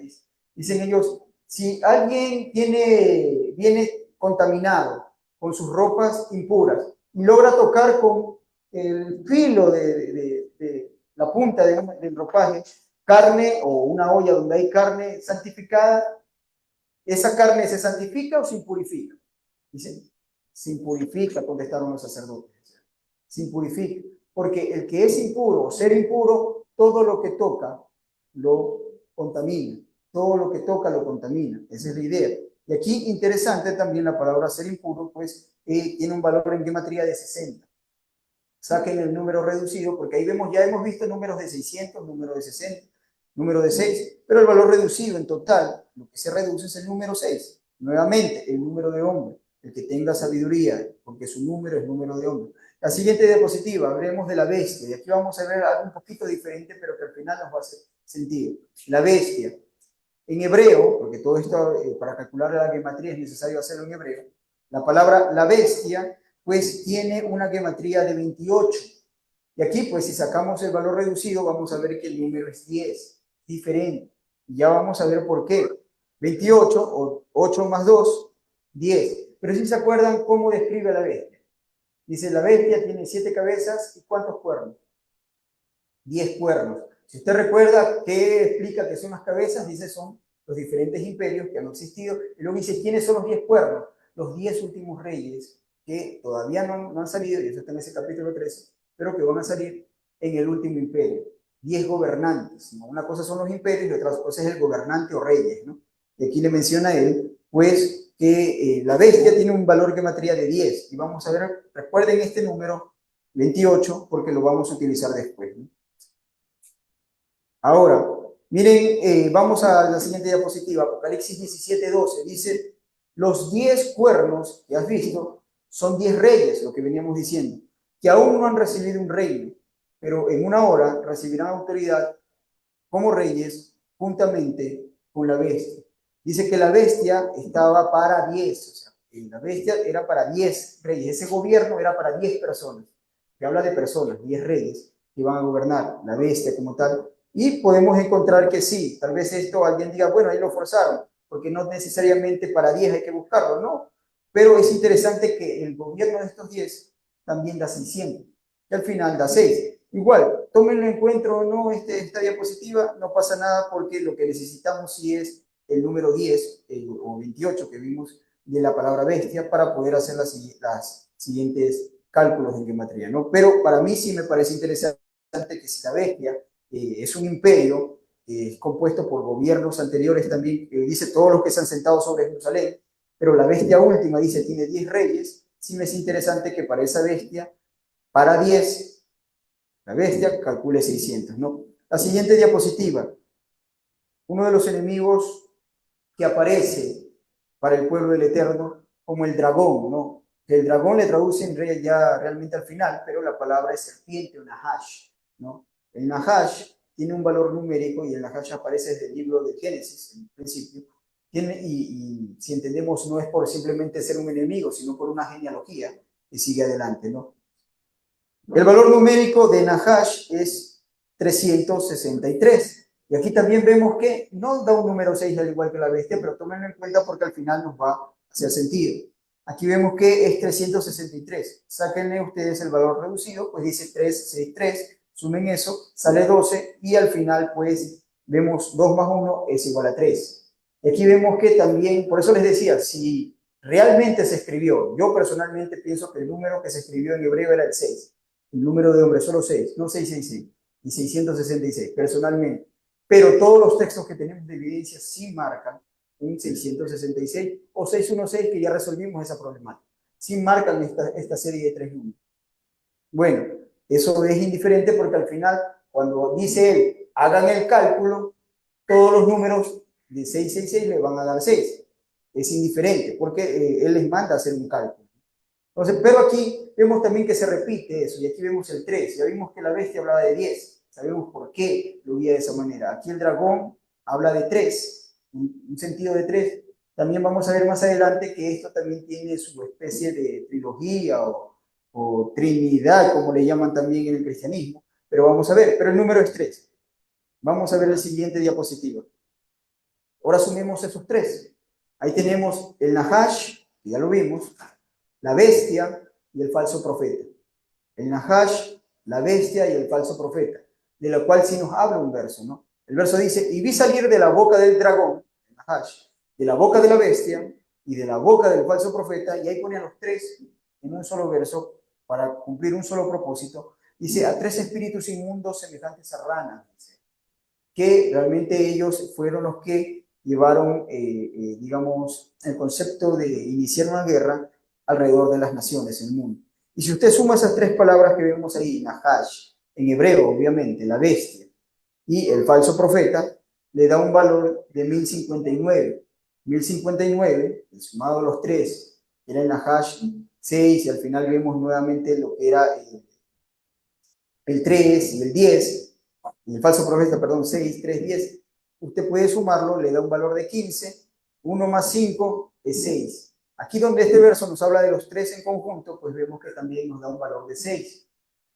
dicen ellos, si alguien viene contaminado con sus ropas impuras y logra tocar con el filo de la punta del ropaje carne o una olla donde hay carne santificada, ¿esa carne se santifica o se impurifica? Dicen, se impurifica, contestaron los sacerdotes. Se impurifica, porque el que es impuro o ser impuro, todo lo que toca lo contamina, todo lo que toca lo contamina, esa es la idea. Y aquí interesante también la palabra ser impuro, pues tiene un valor en gematría de 60. Saquen el número reducido, porque ahí vemos, ya hemos visto números de 600, número de 60, número de 6, pero el valor reducido en total, lo que se reduce es el número 6. Nuevamente, el número de hombre, el que tenga sabiduría, porque su número es número de hombre. La siguiente diapositiva, hablemos de la bestia, y aquí vamos a ver algo un poquito diferente, pero que al final nos va a hacer sentido. La bestia. En hebreo, porque todo esto para calcular la gematría es necesario hacerlo en hebreo, la palabra la bestia pues tiene una gematría de 28. Y aquí pues si sacamos el valor reducido vamos a ver que el número es 10, diferente. Y ya vamos a ver por qué. 28 o 8 más 2, 10. Pero si se acuerdan cómo describe a la bestia. Dice la bestia tiene 7 cabezas y ¿cuántos cuernos? 10 cuernos. Si usted recuerda qué explica que son las cabezas, dice son los diferentes imperios que han existido. Y luego dice, ¿quiénes son los 10 cuernos? Los 10 últimos reyes que todavía no han salido, y eso está en ese capítulo 13, pero que van a salir en el último imperio. 10 gobernantes, ¿no? Una cosa son los imperios y otra cosa es el gobernante o reyes, ¿no? Y aquí le menciona a él, pues, que la bestia tiene un valor gematría de 10. Y vamos a ver, recuerden este número 28 porque lo vamos a utilizar después, ¿no? Ahora, miren, vamos a la siguiente diapositiva, Apocalipsis 17:12, dice, los 10 cuernos que has visto son 10 reyes, lo que veníamos diciendo, que aún no han recibido un reino, pero en una hora recibirán autoridad como reyes juntamente con la bestia. Dice que la bestia estaba para 10, o sea, la bestia era para 10 reyes, ese gobierno era para 10 personas, que habla de personas, 10 reyes que van a gobernar, la bestia como tal. Y podemos encontrar que sí, tal vez esto alguien diga, bueno, ahí lo forzaron, porque no necesariamente para 10 hay que buscarlo, no. Pero es interesante que el gobierno de estos 10 también da 600, y al final da 6. Igual, tómenlo en cuenta o no esta diapositiva, no pasa nada porque lo que necesitamos sí es el número 10 o 28 que vimos de la palabra bestia para poder hacer las siguientes cálculos en gematría, ¿no? Pero para mí sí me parece interesante que si la bestia es un imperio compuesto por gobiernos anteriores también, dice todos los que se han sentado sobre Jerusalén, pero la bestia última dice tiene 10 reyes, sí me es interesante que para esa bestia, para 10, la bestia calcule 600, ¿no? La siguiente diapositiva, uno de los enemigos que aparece para el pueblo del Eterno como el dragón, ¿no? Que el dragón le traducen ya realmente al final, pero la palabra es serpiente o nahash, ¿no? El nahash tiene un valor numérico y el nahash aparece desde el libro de Génesis, en principio, y si entendemos no es por simplemente ser un enemigo, sino por una genealogía que sigue adelante, ¿no? El valor numérico de Nahash es 363. Y aquí también vemos que no da un número 6 al igual que la bestia, pero tómenlo en cuenta porque al final nos va a hacer sentido. Aquí vemos que es 363. Sáquenle ustedes el valor reducido, pues dice 363, sumen eso, sale 12 y al final pues vemos 2 más 1 es igual a 3. Y aquí vemos que también, por eso les decía, si realmente se escribió, yo personalmente pienso que el número que se escribió en hebreo era el 6. El número de hombres, solo 6, no 666 y 666, personalmente. Pero todos los textos que tenemos de evidencia sí marcan un 666 o 616, que ya resolvimos esa problemática. Sí marcan esta serie de 3 números. Bueno, eso es indiferente porque al final, cuando dice él, hagan el cálculo, todos los números de 666 le van a dar 6. Es indiferente porque él les manda a hacer un cálculo. Entonces, pero aquí vemos también que se repite eso, y aquí vemos el 3, ya vimos que la bestia hablaba de 10, sabemos por qué lo veía de esa manera. Aquí el dragón habla de 3, un sentido de 3. También vamos a ver más adelante que esto también tiene su especie de trilogía o trinidad, como le llaman también en el cristianismo, pero vamos a ver, pero el número es 3. Vamos a ver la siguiente diapositiva. Ahora sumemos esos 3. Ahí tenemos el Nahash, que ya lo vimos, la bestia y el falso profeta. El Nahash, la bestia y el falso profeta, de la cual sí nos habla un verso, ¿no? El verso dice, y vi salir de la boca del dragón, el Nahash, de la boca de la bestia y de la boca del falso profeta, y ahí pone a los 3 en un solo verso para cumplir un solo propósito. Dice, a 3 espíritus inmundos semejantes a ranas, dice, que realmente ellos fueron los que llevaron, digamos, el concepto de iniciar una guerra alrededor de las naciones, el mundo. Y si usted suma esas 3 palabras que vemos ahí, Nahash, en hebreo, obviamente, la bestia, y el falso profeta, le da un valor de 1059. 1059, sumado los 3, era el Nahash 6, y al final vemos nuevamente lo que era el 3 y el 10, y el falso profeta, perdón, 6, 3, 10, usted puede sumarlo, le da un valor de 15, 1 más 5 es 6. Aquí donde este verso nos habla de los 3 en conjunto, pues vemos que también nos da un valor de 6.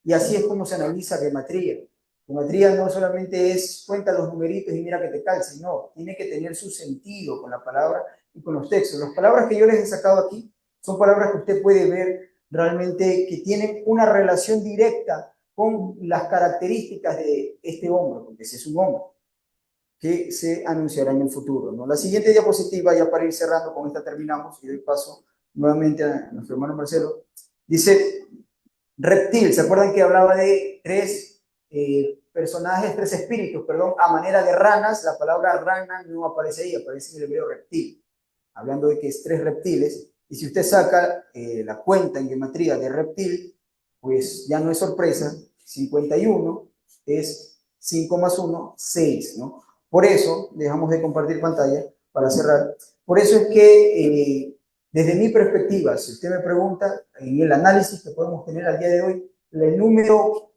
Y así es como se analiza gematría. Gematría no solamente es cuenta los numeritos y mira que te calce, no, tiene que tener su sentido con la palabra y con los textos. Las palabras que yo les he sacado aquí son palabras que usted puede ver realmente que tienen una relación directa con las características de este hombre, porque ese es un hombre que se anunciará en el futuro, ¿no? La siguiente diapositiva, ya para ir cerrando, con esta terminamos y doy paso nuevamente a nuestro hermano Marcelo. Dice reptil, ¿se acuerdan que hablaba de 3 personajes, tres espíritus, perdón, a manera de ranas. La palabra rana no aparece ahí, aparece en el hebreo reptil, hablando de que es tres reptiles. Y si usted saca la cuenta en gematría de reptil, pues ya no es sorpresa, 51 es 5 más 1, 6, ¿no? Por eso, dejamos de compartir pantalla para cerrar. Por eso es que, desde mi perspectiva, si usted me pregunta, en el análisis que podemos tener al día de hoy, el número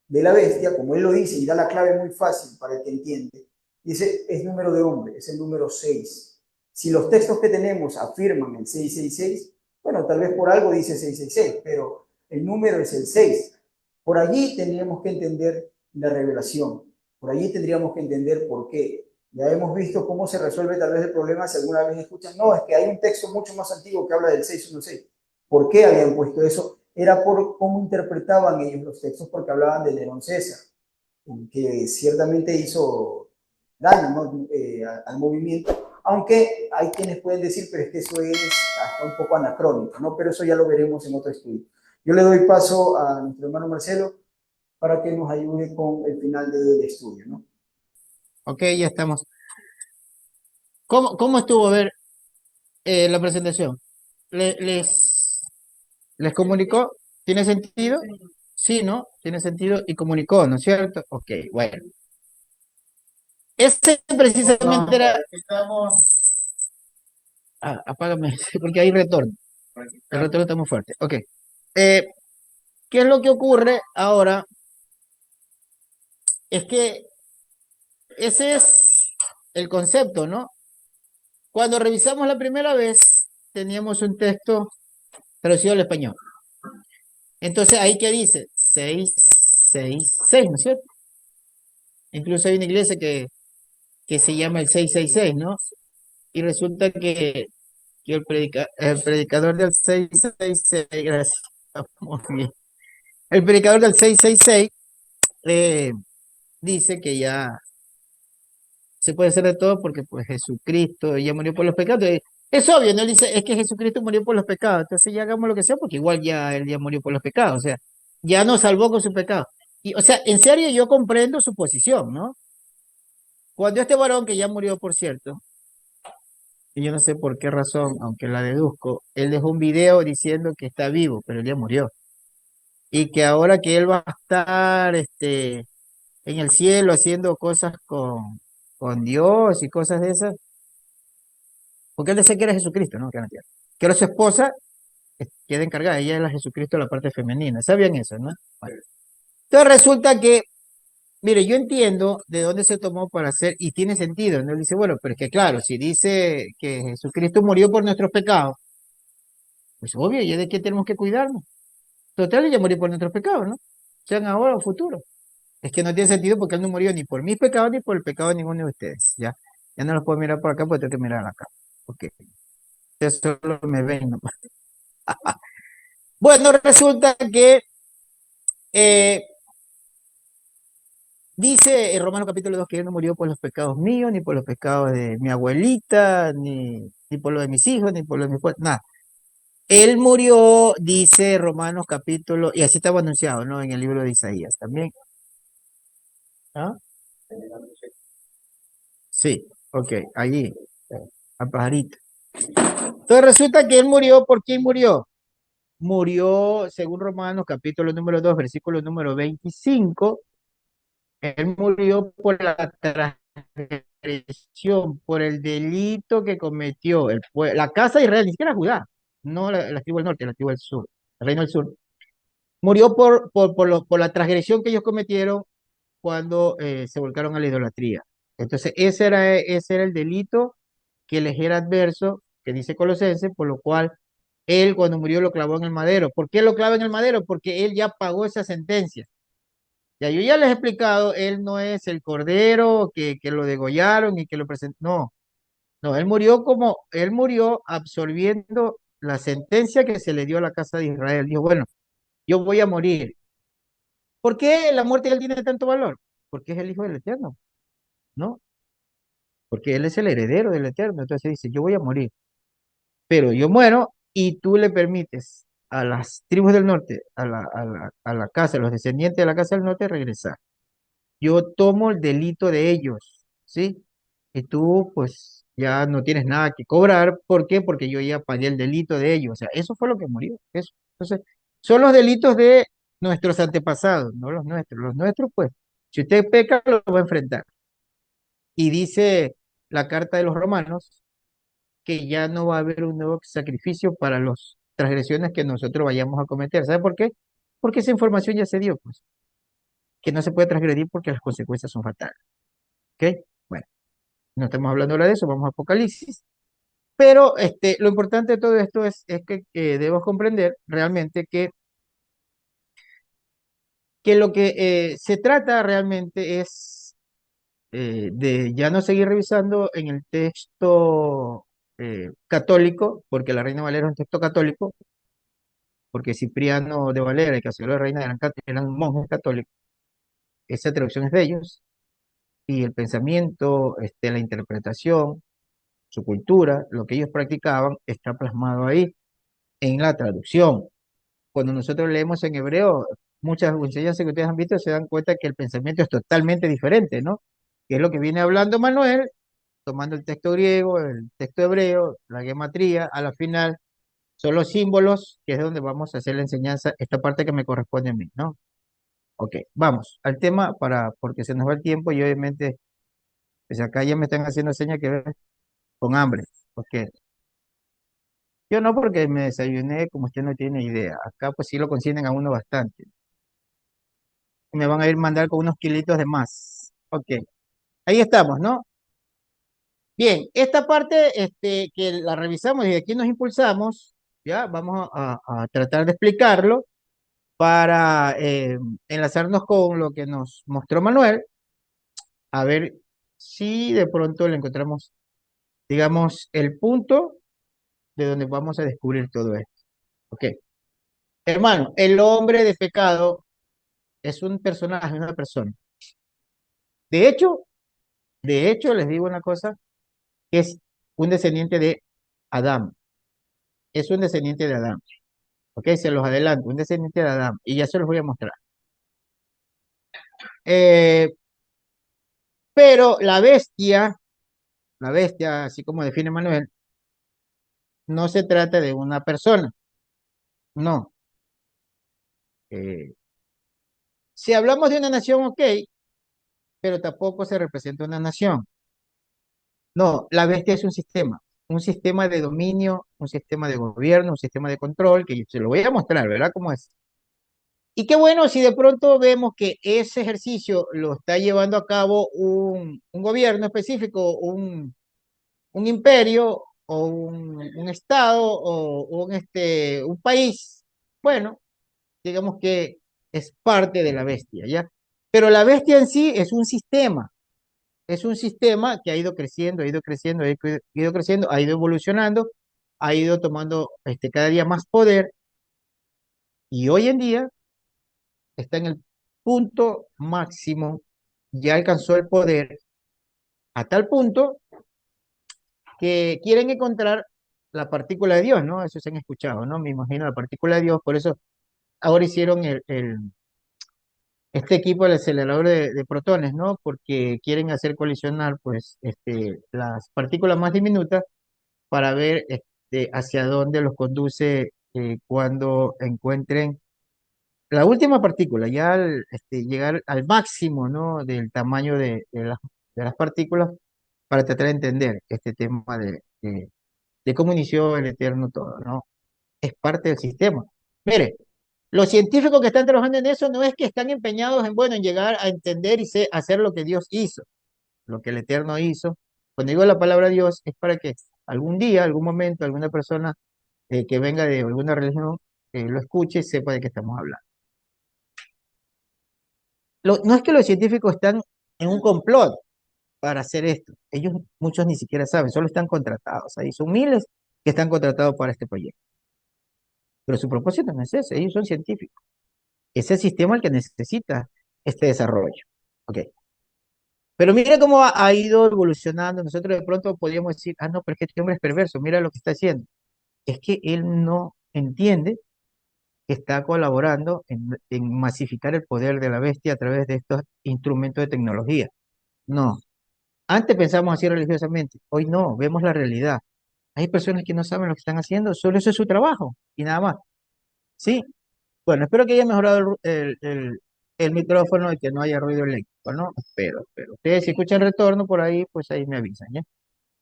de la bestia, como él lo dice y da la clave muy fácil para el que entiende, dice, es número de hombre, es el número 6. Si los textos que tenemos afirman el 666, bueno, tal vez por algo dice 666, pero el número es el 6. Por allí tendríamos que entender la revelación, por allí tendríamos que entender por qué. Ya hemos visto cómo se resuelve tal vez el problema si alguna vez escuchan, no, es que hay un texto mucho más antiguo que habla del 616. ¿Por qué habían puesto eso? Era por cómo interpretaban ellos los textos, porque hablaban de Nerón César, que ciertamente hizo daño, ¿no? Al movimiento, aunque hay quienes pueden decir, pero es que eso es hasta un poco anacrónico, ¿no? Pero eso ya lo veremos en otro estudio. Yo le doy paso a nuestro hermano Marcelo para que nos ayude con el final del estudio, ¿no? Ok, ya estamos. ¿Cómo estuvo, a ver, la presentación? ¿Les comunicó? ¿Tiene sentido? Sí, ¿no? Tiene sentido y comunicó, ¿no es cierto? Ok, bueno. Ese precisamente era... Ah, apágame, porque hay retorno. El retorno está muy fuerte. Ok. Eh, ¿Qué es lo que ocurre ahora? Es que ese es el concepto, ¿no? Cuando revisamos la primera vez, teníamos un texto traducido al español. Entonces, ahí que dice 666, ¿no es cierto? Incluso hay una iglesia que se llama el 666, ¿no? Y resulta que el predicador del 666, gracias, muy bien. El predicador del 666 eh, dice que ya se puede hacer de todo porque pues Jesucristo ya murió por los pecados. Es obvio, ¿no? Él dice, es que Jesucristo murió por los pecados, entonces ya hagamos lo que sea porque igual ya él ya murió por los pecados, o sea, ya nos salvó con su pecado. Y, o sea, en serio yo comprendo su posición, ¿no? Cuando este varón, que ya murió, por cierto, y yo no sé por qué razón, aunque la deduzco, él dejó un video diciendo que está vivo, pero él ya murió. Y que ahora que él va a estar en el cielo haciendo cosas con Dios y cosas de esas, porque él decía que era Jesucristo, ¿no? Que era la tierra. Que ahora su esposa queda encargada, ella es la Jesucristo de la parte femenina. ¿Sabían eso, no? Bueno. Entonces resulta que, mire, yo entiendo de dónde se tomó para hacer, y tiene sentido, ¿no? Él dice, bueno, pero es que claro, si dice que Jesucristo murió por nuestros pecados, pues obvio, ¿y de qué tenemos que cuidarnos? Total, ella murió por nuestros pecados, ¿no? Sean ahora o futuro. Es que no tiene sentido porque él no murió ni por mis pecados ni por el pecado de ninguno de ustedes, ¿ya? Ya no los puedo mirar por acá porque tengo que mirar acá. Ok, ustedes solo me ven nomás. Bueno, resulta que eh, dice en Romanos capítulo 2 que él no murió por los pecados míos, ni por los pecados de mi abuelita, ni por los de mis hijos, ni por los de mi esposa, nada. Él murió, dice Romanos capítulo, y así estaba anunciado, ¿no? En el libro de Isaías también. ¿Ah? Sí, ok, allí, a pajarito. Entonces resulta que él murió, ¿por quién murió? Murió, según Romanos capítulo número 2 versículo número 25. Él murió por la transgresión, por el delito que cometió la casa de Israel, ni siquiera Judá, no la tribu del norte, la tribu del sur, el reino del sur. Murió por la transgresión que ellos cometieron cuando se volcaron a la idolatría. Entonces, ese era el delito que les era adverso, que dice Colosenses, por lo cual él cuando murió lo clavó en el madero. ¿Por qué lo clava en el madero? Porque él ya pagó esa sentencia. Ya yo ya les he explicado, él no es el cordero que lo degollaron y que lo presentó. No, no, él murió absorbiendo la sentencia que se le dio a la casa de Israel. Dijo, bueno, yo voy a morir. ¿Por qué la muerte de él tiene tanto valor? Porque es el Hijo del Eterno, ¿no? Porque él es el heredero del Eterno. Entonces dice, yo voy a morir, pero yo muero y tú le permites a las tribus del norte, a la casa, a los descendientes de la casa del norte regresar. yo tomo el delito de ellos, ¿sí? Y tú, pues, ya no tienes nada que cobrar. ¿Por qué? Porque yo ya pagué el delito de ellos. O sea, eso fue lo que murió. Eso. Entonces, son los delitos de nuestros antepasados, no los nuestros. Los nuestros, pues, si usted peca, lo va a enfrentar. Y dice la carta de los romanos que ya no va a haber un nuevo sacrificio para las transgresiones que nosotros vayamos a cometer. ¿Sabe por qué? Porque esa información ya se dio, pues, que no se puede transgredir porque las consecuencias son fatales. ¿Ok? Bueno, no estamos hablando ahora de eso, vamos a Apocalipsis. Pero lo importante de todo esto es que debemos comprender realmente que lo que se trata realmente es de ya no seguir revisando en el texto católico, porque la Reina Valera es un texto católico, porque Cipriano de Valera y Cassiodoro de Reina eran monjes católicos. Esa traducción es de ellos, y el pensamiento, la interpretación, su cultura, lo que ellos practicaban, está plasmado ahí en la traducción. Cuando nosotros leemos en hebreo, muchas enseñanzas que ustedes han visto se dan cuenta que el pensamiento es totalmente diferente, ¿no? Que es lo que viene hablando Manuel, tomando el texto griego, el texto hebreo, la gematría, a la final son los símbolos, que es donde vamos a hacer la enseñanza, esta parte que me corresponde a mí, ¿no? Ok, vamos al tema porque se nos va el tiempo y obviamente, pues acá ya me están haciendo señas que ver con hambre, porque yo no, porque me desayuné como usted no tiene idea. Acá pues sí lo consienten a uno bastante. Me van a ir mandar con unos kilitos de más. Ok, ahí estamos, ¿no? Bien, esta parte que la revisamos y de aquí nos impulsamos, ya vamos a tratar de explicarlo para enlazarnos con lo que nos mostró Manuel, a ver si de pronto le encontramos, digamos, el punto de donde vamos a descubrir todo esto. Ok, hermano, el hombre de pecado es un personaje, una persona. De hecho, les digo una cosa, que es un descendiente de Adán. Es un descendiente de Adán. Ok, se los adelanto, un descendiente de Adán. Y ya se los voy a mostrar. Eh, pero la bestia, así como define Manuel, no se trata de una persona. No. Eh, si hablamos de una nación, ok, pero tampoco se representa una nación. No, la bestia es un sistema de dominio, un sistema de gobierno, un sistema de control, que se lo voy a mostrar, ¿verdad? ¿Cómo es? Y qué bueno si de pronto vemos que ese ejercicio lo está llevando a cabo un gobierno específico, un imperio o un estado o un país. Bueno, digamos que es parte de la bestia, ¿ya? Pero la bestia en sí es un sistema que ha ido creciendo, ha ido creciendo, ido creciendo, ha ido evolucionando, ha ido tomando cada día más poder y hoy en día está en el punto máximo, ya alcanzó el poder a tal punto que quieren encontrar la partícula de Dios, ¿no? Eso se han escuchado, ¿no? Me imagino la partícula de Dios, por eso ahora hicieron este equipo, el acelerador de protones, ¿no? Porque quieren hacer colisionar, pues, las partículas más diminutas para ver hacia dónde los conduce cuando encuentren la última partícula, ya al llegar al máximo, ¿no? Del tamaño de las partículas, para tratar de entender este tema de cómo inició el Eterno todo, ¿no? Es parte del sistema. Mire, los científicos que están trabajando en eso no es que están empeñados en, bueno, en llegar a entender y hacer lo que Dios hizo, lo que el Eterno hizo. Cuando digo la palabra Dios es para que algún día, algún momento, alguna persona que venga de alguna religión lo escuche y sepa de qué estamos hablando. No es que los científicos están en un complot para hacer esto. Ellos, muchos ni siquiera saben, solo están contratados. Ahí son miles que están contratados para este proyecto. Pero su propósito no es ese, ellos son científicos. Es el sistema el que necesita este desarrollo. Ok. Pero mira cómo ha ido evolucionando. Nosotros de pronto podríamos decir, ah, no, pero es que este hombre es perverso, mira lo que está haciendo. Es que él no entiende que está colaborando en masificar el poder de la bestia a través de estos instrumentos de tecnología. No. Antes pensamos así religiosamente, hoy no, vemos la realidad. Hay personas que no saben lo que están haciendo, solo eso es su trabajo y nada más. ¿Sí? Bueno, espero que haya mejorado el micrófono y que no haya ruido eléctrico, ¿no? Espero. Ustedes si escuchan retorno por ahí, pues ahí me avisan, ¿ya?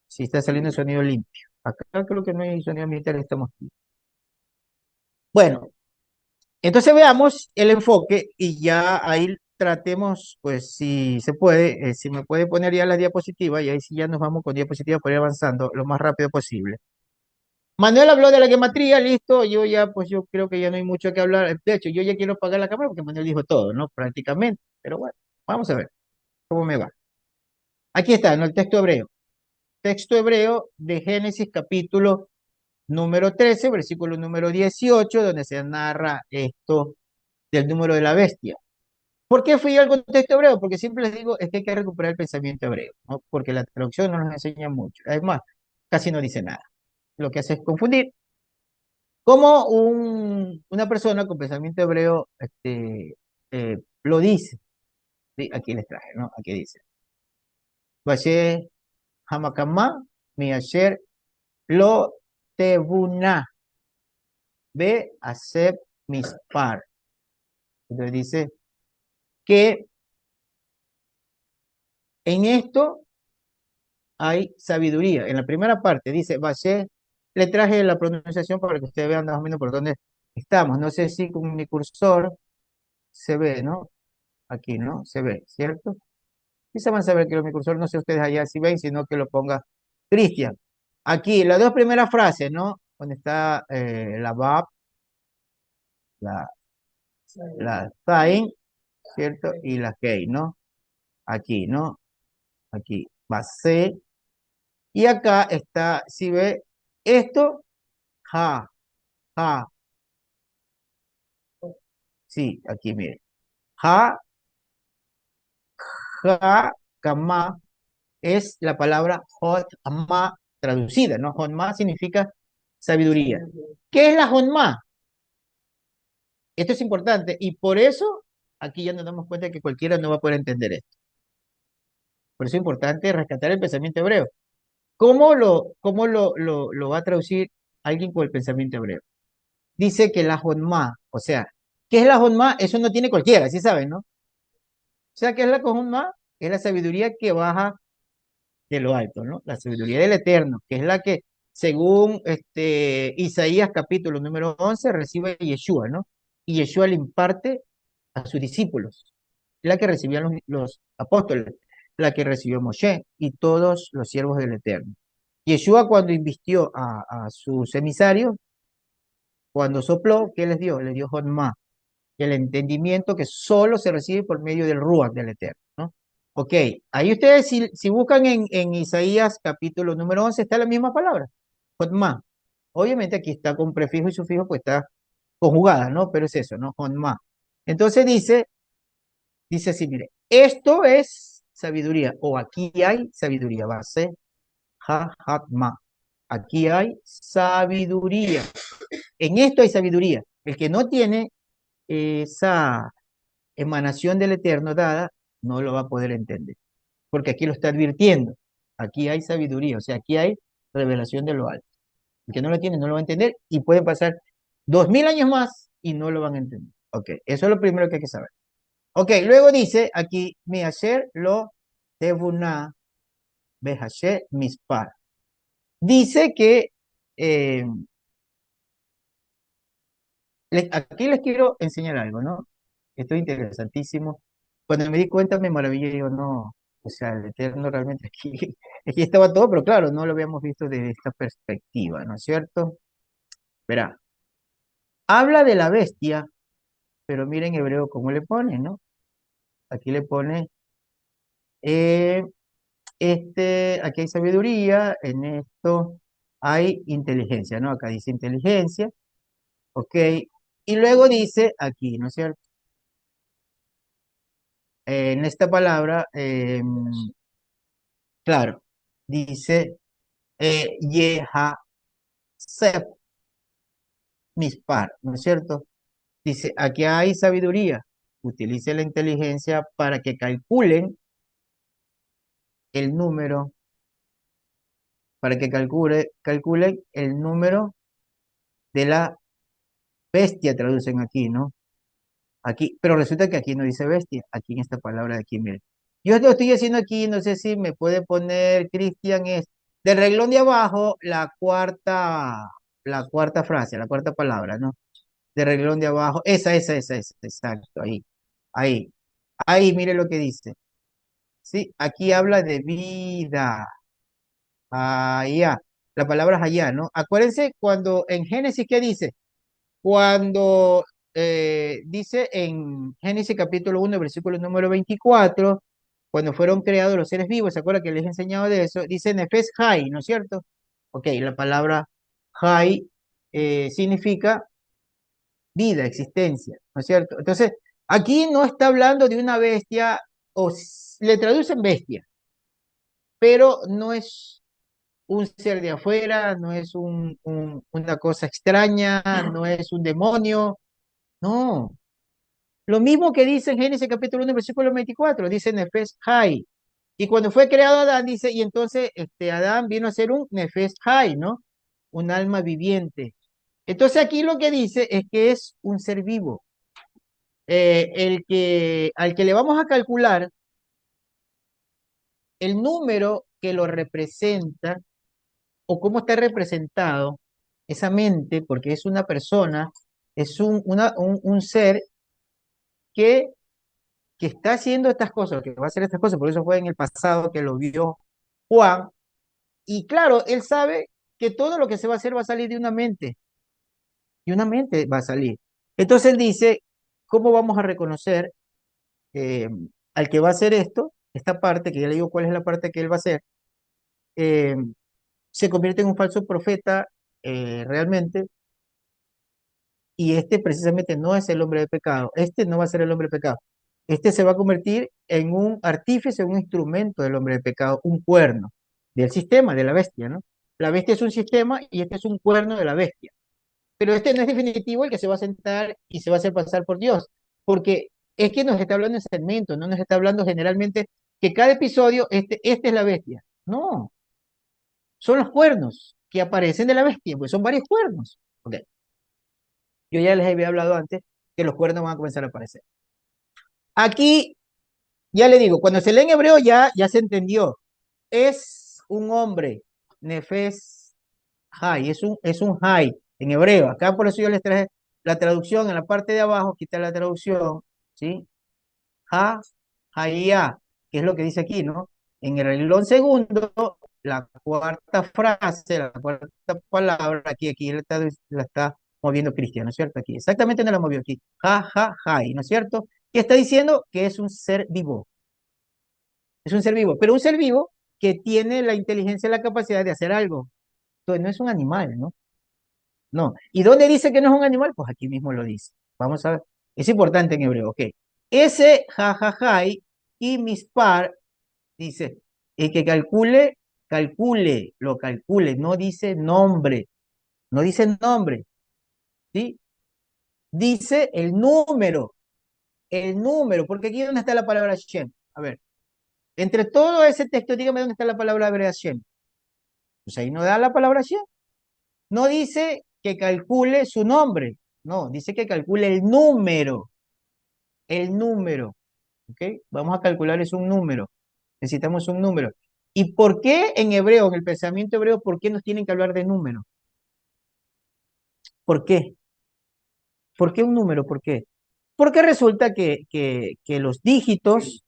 Si está saliendo el sonido limpio. Acá creo que no hay sonido militar, estamos aquí. Bueno, entonces veamos el enfoque y ya ahí tratemos, pues si se puede, si me puede poner ya la diapositiva y ahí sí ya nos vamos con diapositiva para ir avanzando lo más rápido posible. Manuel habló de la gematría, listo, yo ya, pues yo creo que ya no hay mucho que hablar. De hecho, yo ya quiero apagar la cámara porque Manuel dijo todo, ¿no? Prácticamente. Pero bueno, vamos a ver cómo me va. Aquí está, ¿no? El texto hebreo. Texto hebreo de Génesis capítulo número 13, versículo número 18, donde se narra esto del número de la bestia. ¿Por qué fui al contexto hebreo? Porque siempre les digo, es que hay que recuperar el pensamiento hebreo, ¿no? Porque la traducción no nos enseña mucho. Además, casi no dice nada. Lo que hace es confundir. Como una persona con pensamiento hebreo lo dice. ¿Sí? Aquí les traje, ¿no? Aquí dice. Vaye Hamakama, mi ayer lo tebuna, ve hacer mis par. Entonces dice que en esto hay sabiduría. En la primera parte dice, Valle, le traje la pronunciación para que ustedes vean más o menos por dónde estamos. No sé si con mi cursor se ve, ¿no? Aquí, ¿no? Se ve, ¿cierto? Quizá van a saber que mi cursor, no sé ustedes allá si ven, sino que lo ponga Cristian. Aquí, las dos primeras frases, ¿no? Donde está la Bab, la, la Zain, ¿cierto? Y la Kei, ¿no? Aquí, ¿no? Aquí, va C. Y acá está, si ve, esto, ja, ja, sí, aquí mire. Ja, ja, kama es la palabra hotma traducida, ¿no? Hotma significa sabiduría. ¿Qué es la hotma? Esto es importante y por eso aquí ya nos damos cuenta que cualquiera no va a poder entender esto. Por eso es importante rescatar el pensamiento hebreo. ¿Cómo lo va a traducir alguien con el pensamiento hebreo? Dice que la Honma, o sea, ¿qué es la Honma? Eso no tiene cualquiera, ¿sí saben, no? O sea, ¿qué es la Honma? Es la sabiduría que baja de lo alto, ¿no? La sabiduría del Eterno, que es la que, según Isaías capítulo número 11 recibe Yeshua, ¿no? Y Yeshua le imparte a sus discípulos, la que recibían los apóstoles, la que recibió Moshe y todos los siervos del Eterno. Yeshua cuando invistió a sus emisarios, cuando sopló, ¿qué les dio? Les dio Jonma, el entendimiento que solo se recibe por medio del Ruach del Eterno, ¿no? Ok, ahí ustedes si buscan en Isaías capítulo número 11 está la misma palabra, Jonma. Obviamente aquí está con prefijo y sufijo, pues está conjugada, ¿no? Pero es eso, ¿no? Jonma. Entonces dice así, mire, esto es sabiduría, o aquí hay sabiduría, base, ha, hatma. Aquí hay sabiduría. En esto hay sabiduría. El que no tiene esa emanación del Eterno dada, no lo va a poder entender. Porque aquí lo está advirtiendo. Aquí hay sabiduría, o sea, aquí hay revelación de lo alto. El que no lo tiene no lo va a entender y pueden pasar 2000 años más y no lo van a entender. Ok, eso es lo primero que hay que saber. Ok, luego dice aquí, mi hacer lo tebuna behashe mispar. Dice que eh, aquí les quiero enseñar algo, ¿no? Esto es interesantísimo. Cuando me di cuenta me maravillé y digo, no, o sea, el Eterno realmente aquí, aquí estaba todo, pero claro, no lo habíamos visto desde esta perspectiva, ¿no es cierto? Verá, habla de la bestia, pero miren en hebreo cómo le pone, ¿no? Aquí le pone, eh, aquí hay sabiduría, en esto hay inteligencia, ¿no? Acá dice inteligencia, ok, y luego dice aquí, ¿no es cierto? En esta palabra, claro, dice Yehasep, mispar, ¿no es cierto? Dice, aquí hay sabiduría. Utilice la inteligencia para que calculen el número, para que calculen el número de la bestia, traducen aquí, ¿no? Aquí, pero resulta que aquí no dice bestia, aquí en esta palabra de aquí, miren. Yo lo estoy haciendo aquí, no sé si me puede poner, Cristian, es del renglón de abajo, la cuarta frase, la cuarta palabra, ¿no? Del renglón de abajo, esa, exacto, ahí, ahí, mire lo que dice. Sí, aquí habla de vida, allá, la palabra es allá, ¿no? Acuérdense cuando en Génesis, ¿qué dice? Cuando dice en Génesis capítulo 1 versículo número 24 cuando fueron creados los seres vivos, ¿se acuerda que les he enseñado de eso? Dice Nefesh Hai, ¿no es cierto? Ok, la palabra Hai significa vida, existencia, ¿no es cierto? Entonces, aquí no está hablando de una bestia, le traducen bestia, pero no es un ser de afuera, no es una cosa extraña, no es un demonio, no. Lo mismo que dice en Génesis capítulo 1, versículo 24, dice Nefesh Hai. Y cuando fue creado Adán, dice, y entonces Adán vino a ser un Nefesh Hai, ¿no? Un alma viviente. Entonces aquí lo que dice es que es un ser vivo. Al que le vamos a calcular el número que lo representa o cómo está representado esa mente, porque es una persona, es un ser que que está haciendo estas cosas, que va a hacer estas cosas, por eso fue en el pasado que lo vio Juan, y claro, él sabe que todo lo que se va a hacer va a salir de una mente, y una mente va a salir. Entonces él dice, ¿cómo vamos a reconocer eh, al que va a hacer esto? Esta parte, que ya le digo cuál es la parte que él va a hacer, eh, se convierte en un falso profeta realmente, y este precisamente no es el hombre de pecado, este no va a ser el hombre de pecado, este se va a convertir en un artífice, un instrumento del hombre de pecado, un cuerno del sistema, de la bestia, ¿no? La bestia es un sistema y este es un cuerno de la bestia. Pero este no es definitivo el que se va a sentar y se va a hacer pasar por Dios, porque es que nos está hablando en segmentos, no nos está hablando generalmente que cada episodio, este es la bestia. No, son los cuernos que aparecen de la bestia, pues son varios cuernos. Ok. Yo ya les había hablado antes que los cuernos van a comenzar a aparecer. Aquí, ya le digo, cuando se lee en hebreo ya se entendió. Es un hombre, Nefes Hai, es un Hai en hebreo. Acá por eso yo les traje la traducción en la parte de abajo, quita la traducción, ¿sí? Ha, Haya, que es lo que dice aquí, ¿no? En el renglón segundo, la cuarta frase, la cuarta palabra, aquí la está moviendo Cristian, ¿no es cierto? Aquí, exactamente no la movió aquí. Hai, ¿no es cierto? Y está diciendo que es un ser vivo, es un ser vivo, pero un ser vivo que tiene la inteligencia y la capacidad de hacer algo. Entonces no es un animal, ¿no? No. ¿Y dónde dice que no es un animal? Pues aquí mismo lo dice. Vamos a ver. Es importante en hebreo, ok. Ese jajajai y mispar dice, el que lo calcule, no dice nombre, ¿sí? Dice el número, porque aquí dónde está la palabra Shem. A ver, entre todo ese texto, dígame dónde está la palabra hebrea Shem. Pues ahí no da la palabra Shem. No dice que calcule su nombre, no, dice que calcule el número, ¿ok? Vamos a calcular es un número, necesitamos un número. ¿Y por qué en hebreo, en el pensamiento hebreo, por qué nos tienen que hablar de número? ¿Por qué? ¿Por qué un número? ¿Por qué? Porque resulta que los dígitos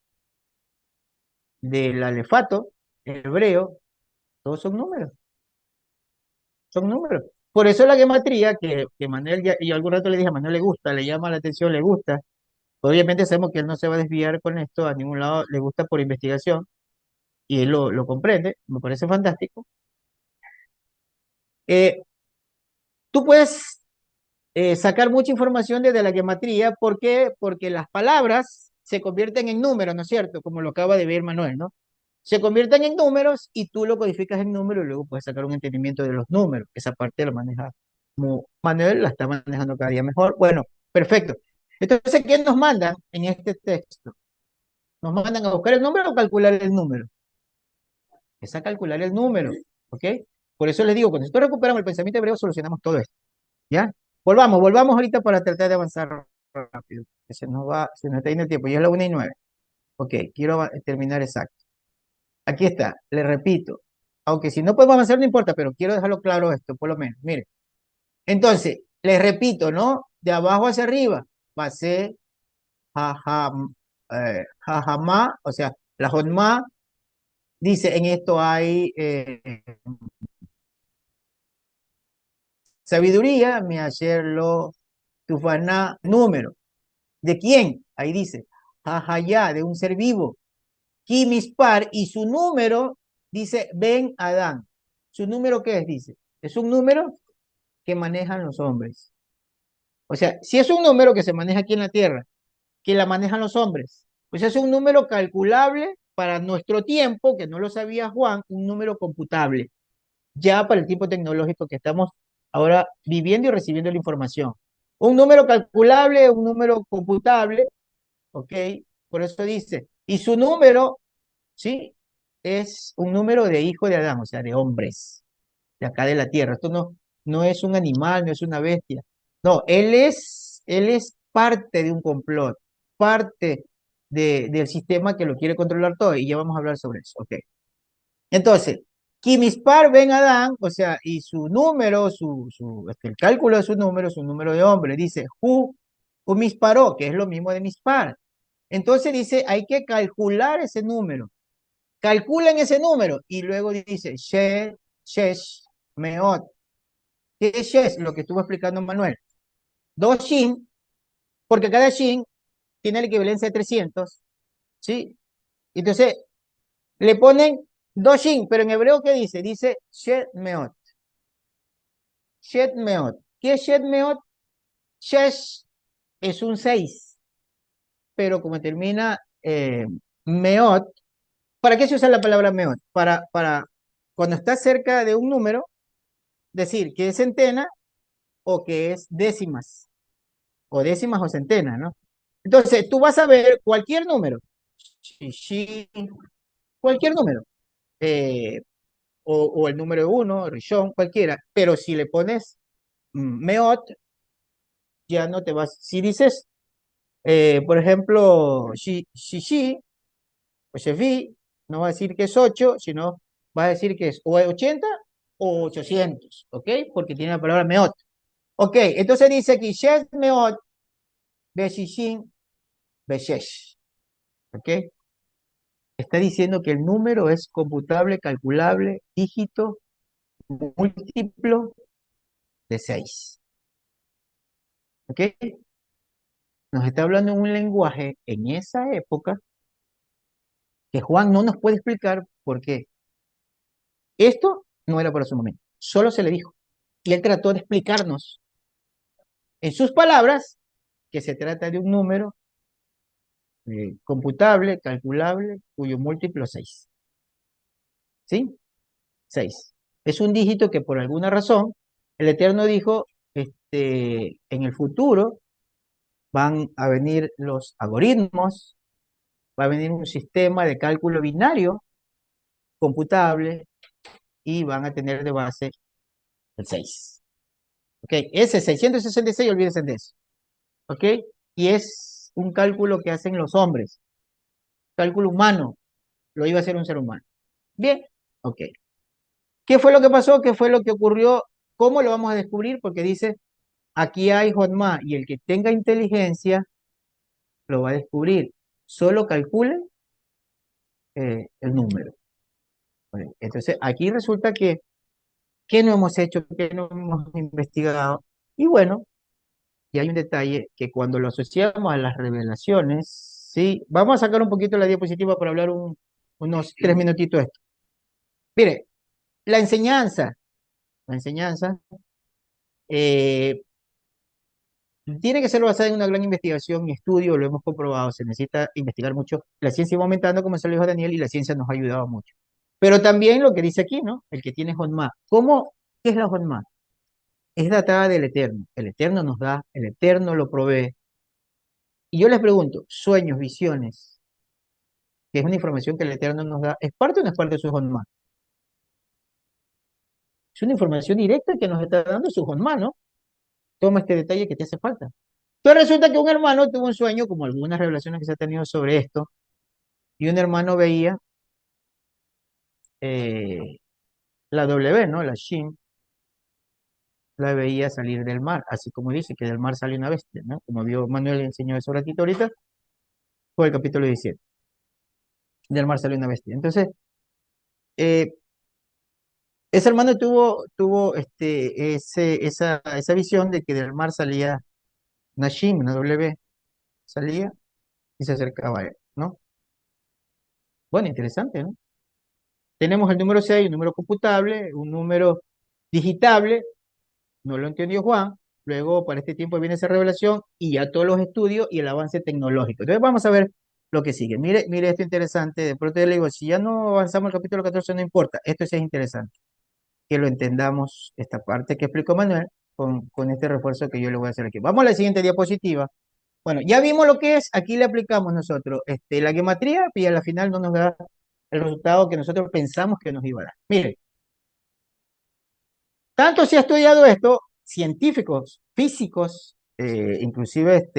del alefato hebreo, todos son números. Por eso la gematría, que Manuel, y algún rato le dije, a Manuel le gusta, le llama la atención, le gusta. Obviamente sabemos que él no se va a desviar con esto, a ningún lado le gusta por investigación, y él lo comprende, me parece fantástico. Eh, Tú puedes sacar mucha información desde la gematría, ¿por qué? Porque las palabras se convierten en números, ¿no es cierto? Como lo acaba de ver Manuel, ¿no? Se convierten en números y tú lo codificas en números y luego puedes sacar un entendimiento de los números. Esa parte la maneja como Manuel, la está manejando cada día mejor. Bueno, Perfecto. Entonces, ¿qué nos mandan en este texto? Nos mandan a buscar el número o calcular el número. Es a calcular el número, ¿ok? Por eso les digo, cuando nosotros recuperamos el pensamiento hebreo, solucionamos todo esto, ¿ya? Volvamos ahorita para tratar de avanzar rápido, que se nos está yendo el tiempo, ya es la 1:09. Ok, quiero terminar exacto. Aquí está, le repito, aunque si no podemos avanzar no importa, pero quiero dejarlo claro esto, por lo menos. Mire, entonces, les repito, ¿no? De abajo hacia arriba, va a ser jajam, jajamá, o sea, la jodma, dice, en esto hay sabiduría, mi hacerlo, tufaná, número. ¿De quién? Ahí dice, jajayá, de un ser vivo. Quimispar, y su número, dice, Ben Adán. ¿Su número qué es? Dice, es un número que manejan los hombres. O sea, si es un número que se maneja aquí en la Tierra, que la manejan los hombres, pues es un número calculable para nuestro tiempo, que no lo sabía Juan, un número computable, ya para el tiempo tecnológico que estamos ahora viviendo y recibiendo la información. Un número calculable, un número computable, ¿ok? Por eso dice, y su número, ¿sí? Es un número de hijo de Adán, o sea, de hombres, de acá de la tierra. Esto no es un animal, no es una bestia. No, él es parte de un complot, parte del sistema que lo quiere controlar todo, y ya vamos a hablar sobre eso, ¿ok? Entonces, Quimispar Ben Adán, o sea, y su número, el cálculo de su número de hombre, dice Misparó, que es lo mismo de Mispar. Entonces dice, hay que calcular ese número. Calculen ese número. Y luego dice, Shesh, Meot. ¿Qué es Shesh? Lo que estuvo explicando Manuel. Dos Shin, porque cada Shin tiene la equivalencia de 300, ¿sí? Entonces, le ponen dos Shin, pero en hebreo, ¿qué dice? Dice Shed Meot. Shed Meot. ¿Qué es Shed Meot? Shesh es un 6, pero como termina Meot, ¿para qué se usa la palabra Meot? Para cuando está cerca de un número, decir que es centena o que es décimas o centenas, ¿no? Entonces, tú vas a ver cualquier número, Shishi, cualquier número, eh, o el número uno, Rishon, cualquiera, pero si le pones Meot, ya no te vas. Si dices, por ejemplo, Shishi o Shevi, no va a decir que es 8, sino va a decir que es o 80 o 800, ¿ok? Porque tiene la palabra Meot. Ok, entonces dice aquí, Shes Meot, Beshishin, Beshesh, ¿ok? Está diciendo que el número es computable, calculable, dígito, múltiplo de 6. ¿Ok? Nos está hablando en un lenguaje en esa época que Juan no nos puede explicar por qué. Esto no era para su momento, solo se le dijo. Y él trató de explicarnos en sus palabras que se trata de un número computable, calculable, cuyo múltiplo es 6. ¿Sí? 6. Es un dígito que por alguna razón el Eterno dijo, en el futuro van a venir los algoritmos, va a venir un sistema de cálculo binario computable y van a tener de base el 6. ¿Ok? Ese 666, olvídense de eso. ¿Ok? Y es un cálculo que hacen los hombres, cálculo humano, lo iba a hacer un ser humano. Bien, ok. ¿Qué fue lo que pasó? ¿Qué fue lo que ocurrió? ¿Cómo lo vamos a descubrir? Porque dice, aquí hay Jotma, y el que tenga inteligencia lo va a descubrir. Solo calcule el número. Bueno, entonces, aquí resulta que, ¿qué no hemos hecho? ¿Qué no hemos investigado? Y bueno, y hay un detalle que cuando lo asociamos a las revelaciones, ¿sí? Vamos a sacar un poquito la diapositiva para hablar unos 3 minutitos de esto. Mire, la enseñanza eh, tiene que ser basada en una gran investigación y estudio, lo hemos comprobado, se necesita investigar mucho. La ciencia va aumentando, como se lo dijo Daniel, y la ciencia nos ha ayudado mucho. Pero también lo que dice aquí, ¿no? El que tiene Honma. ¿Qué es la Honma? es datada del Eterno. El Eterno nos da, el Eterno lo provee. Y yo les pregunto, sueños, visiones, que es una información que el Eterno nos da, ¿es parte o no es parte de su Honma? Es una información directa que nos está dando su Honma, ¿no? Toma este detalle que te hace falta. Entonces resulta que un hermano tuvo un sueño, como algunas revelaciones que se ha tenido sobre esto, y un hermano veía eh, la W, ¿no? La Shin, la veía salir del mar, así como dice que del mar sale una bestia, ¿no? Como vio Manuel enseñó eso ratito ahorita, fue el capítulo 17. Del mar salió una bestia. Entonces, eh, ese hermano tuvo esa visión de que del mar salía una Shin, una W, salía y se acercaba a él, ¿no? Bueno, interesante, ¿no? Tenemos el número 6, un número computable, un número digitable, no lo entendió Juan. Luego, para este tiempo viene esa revelación y ya todos los estudios y el avance tecnológico. Entonces, vamos a ver lo que sigue. Mire, mire esto interesante. De pronto yo le digo, si ya no avanzamos al capítulo 14, no importa. Esto sí es interesante, que lo entendamos, esta parte que explicó Manuel, con este refuerzo que yo le voy a hacer aquí. Vamos a la siguiente diapositiva. Bueno, ya vimos lo que es, aquí le aplicamos nosotros la geometría y a la final no nos da el resultado que nosotros pensamos que nos iba a dar. Mire, tanto se ha estudiado esto, científicos, físicos, inclusive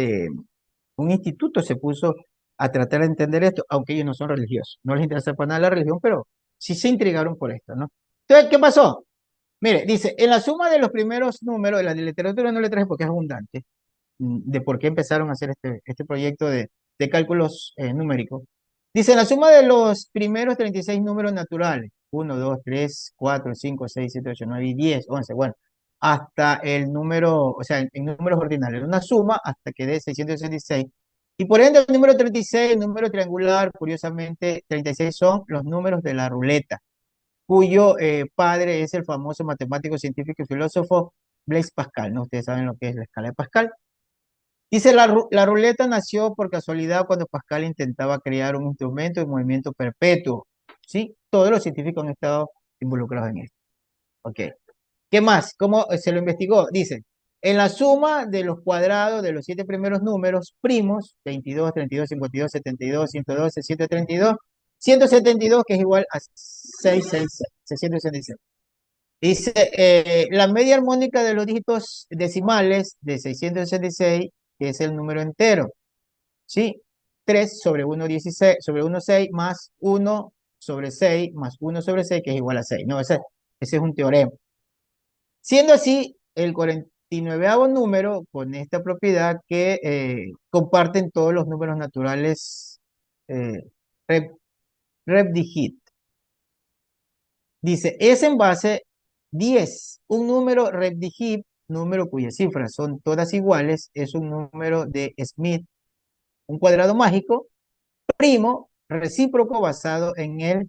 un instituto se puso a tratar de entender esto, aunque ellos no son religiosos, no les interesa para nada la religión, pero sí se intrigaron por esto, ¿no? Entonces, ¿qué pasó? Mire, dice, en la suma de los primeros números, de la literatura no le traje porque es abundante, de por qué empezaron a hacer este proyecto de cálculos numéricos. Dice, la suma de los primeros 36 números naturales, 1, 2, 3, 4, 5, 6, 7, 8, 9 y 10, 11, bueno, hasta el número, o sea, en números ordinales, una suma hasta que dé 666. Y por ende, el número 36, el número triangular, curiosamente, 36 son los números de la ruleta, cuyo padre es el famoso matemático, científico y filósofo Blaise Pascal, ¿no? Ustedes saben lo que es la escala de Pascal. Dice, la ruleta nació por casualidad cuando Pascal intentaba crear un instrumento de movimiento perpetuo. ¿Sí? Todos los científicos han estado involucrados en esto. Ok. ¿Qué más? ¿Cómo se lo investigó? Dice, en la suma de los cuadrados de los 7 primeros números primos, 22, 32, 52, 72, 112, 132, 172, que es igual a 666, 666. Dice, la media armónica de los dígitos decimales de 666, que es el número entero, ¿sí? 3 sobre 1,16 sobre 1,6 más 1/6 más 1/6, que es igual a 6. No, ese es un teorema. Siendo así, el 49º número con esta propiedad que comparten todos los números naturales eh, rep, repdigit. Dice, es en base 10. Un número repdigit, número cuyas cifras son todas iguales, es un número de Smith, un cuadrado mágico, primo, recíproco basado en el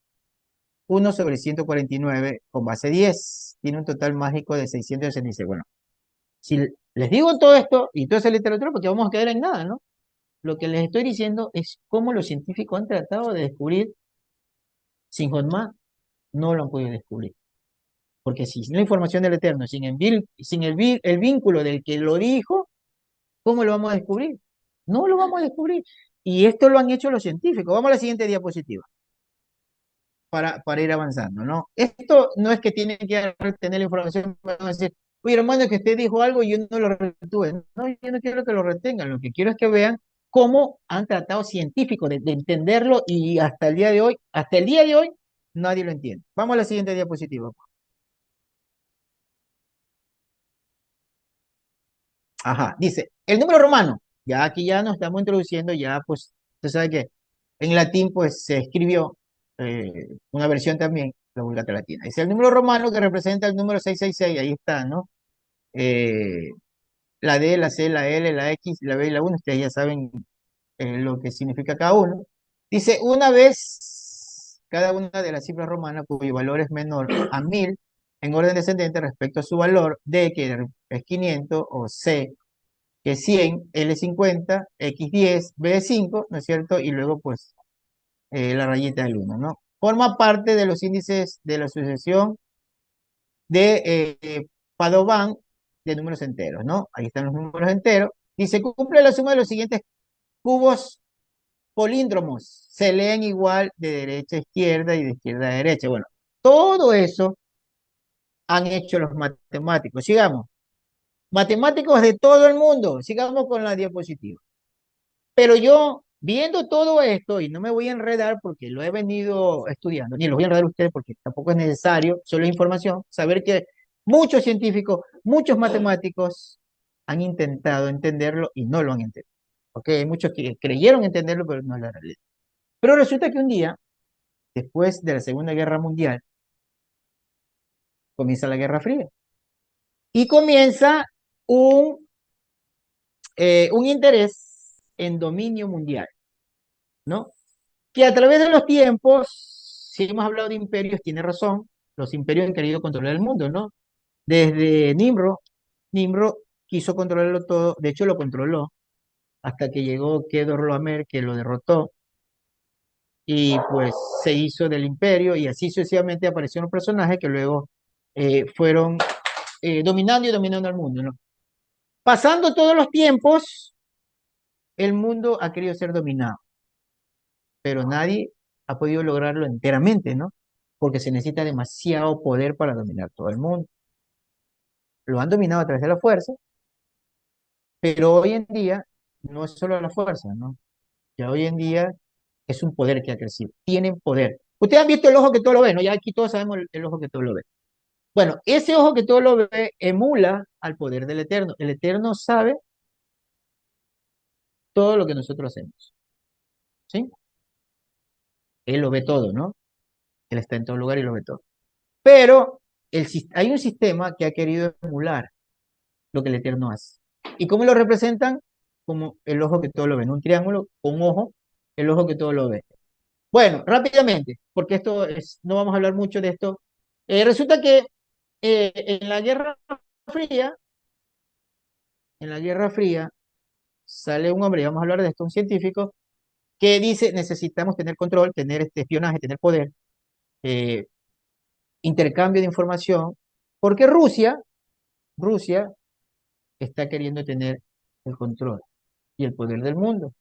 1/149 con base 10. Tiene un total mágico de 666. Bueno, si les digo todo esto y toda esa literatura, porque vamos a quedar en nada, ¿no? Lo que les estoy diciendo es cómo los científicos han tratado de descubrir, sin John no lo han podido descubrir. Porque si no hay información del Eterno, sin el vínculo del que lo dijo, ¿cómo lo vamos a descubrir? No lo vamos a descubrir. Y esto lo han hecho los científicos. Vamos a la siguiente diapositiva para ir avanzando, ¿no? Esto no es que tienen que retener la información, van a decir, oye, hermano, que usted dijo algo y yo no lo retuve. No, yo no quiero que lo retengan, lo que quiero es que vean cómo han tratado científicos de entenderlo y hasta el día de hoy, nadie lo entiende. Vamos a la siguiente diapositiva. Ajá, dice, el número romano, ya aquí ya nos estamos introduciendo, ya pues, usted sabe que en latín pues se escribió una versión también, la Vulgata Latina. Dice, el número romano que representa el número 666, ahí está, ¿no? Eh, la D, la C, la L, la X, la B y la 1, ustedes ya saben lo que significa cada uno. Dice, una vez cada una de las cifras romanas cuyo valor es menor a 1000, en orden descendente respecto a su valor, D, que es 500, o C, que es 100, L 50, X 10, B 5, ¿no es cierto? Y luego, pues, la rayita del 1, ¿no? Forma parte de los índices de la sucesión de Padovan, de números enteros, ¿no? Ahí están los números enteros. Dice, cumple la suma de los siguientes cubos políndromos. Se leen igual de derecha a izquierda y de izquierda a derecha. Bueno, todo eso han hecho los matemáticos. Sigamos. Matemáticos de todo el mundo. Sigamos con la diapositiva. Pero yo, viendo todo esto, y no me voy a enredar porque lo he venido estudiando, ni lo voy a enredar a ustedes porque tampoco es necesario, solo es información, saber que muchos científicos, muchos matemáticos han intentado entenderlo y no lo han entendido. ¿Ok? Hay muchos que creyeron entenderlo, pero no es la realidad. Pero resulta que un día, después de la Segunda Guerra Mundial, comienza la Guerra Fría y comienza un interés en dominio mundial, ¿no? Que a través de los tiempos, si hemos hablado de imperios, tiene razón, los imperios han querido controlar el mundo, ¿no? Desde Nimrod quiso controlarlo todo, de hecho lo controló, hasta que llegó Kedorlaomer, que lo derrotó, y pues se hizo del imperio, y así sucesivamente aparecieron personajes que luego fueron dominando y dominando al mundo, ¿no? Pasando todos los tiempos, el mundo ha querido ser dominado, pero nadie ha podido lograrlo enteramente, ¿no? Porque se necesita demasiado poder para dominar todo el mundo. Lo han dominado a través de la fuerza, pero hoy en día no es solo la fuerza, ¿no? Ya hoy en día es un poder que ha crecido. Tienen poder. Ustedes han visto el ojo que todo lo ve, ¿no? Ya aquí todos sabemos el ojo que todo lo ve. Bueno, ese ojo que todo lo ve emula al poder del Eterno. El Eterno sabe todo lo que nosotros hacemos, ¿sí? Él lo ve todo, ¿no? Él está en todo lugar y lo ve todo. Pero hay un sistema que ha querido emular lo que el Eterno hace. ¿Y cómo lo representan? Como el ojo que todo lo ve, en un triángulo, un ojo, el ojo que todo lo ve. Bueno, rápidamente, porque no vamos a hablar mucho de esto. Resulta que en la Guerra Fría, en la Guerra Fría, sale un hombre, y vamos a hablar de esto, un científico, que dice, necesitamos tener control, tener este espionaje, tener poder, eh, intercambio de información, porque Rusia está queriendo tener el control y el poder del mundo.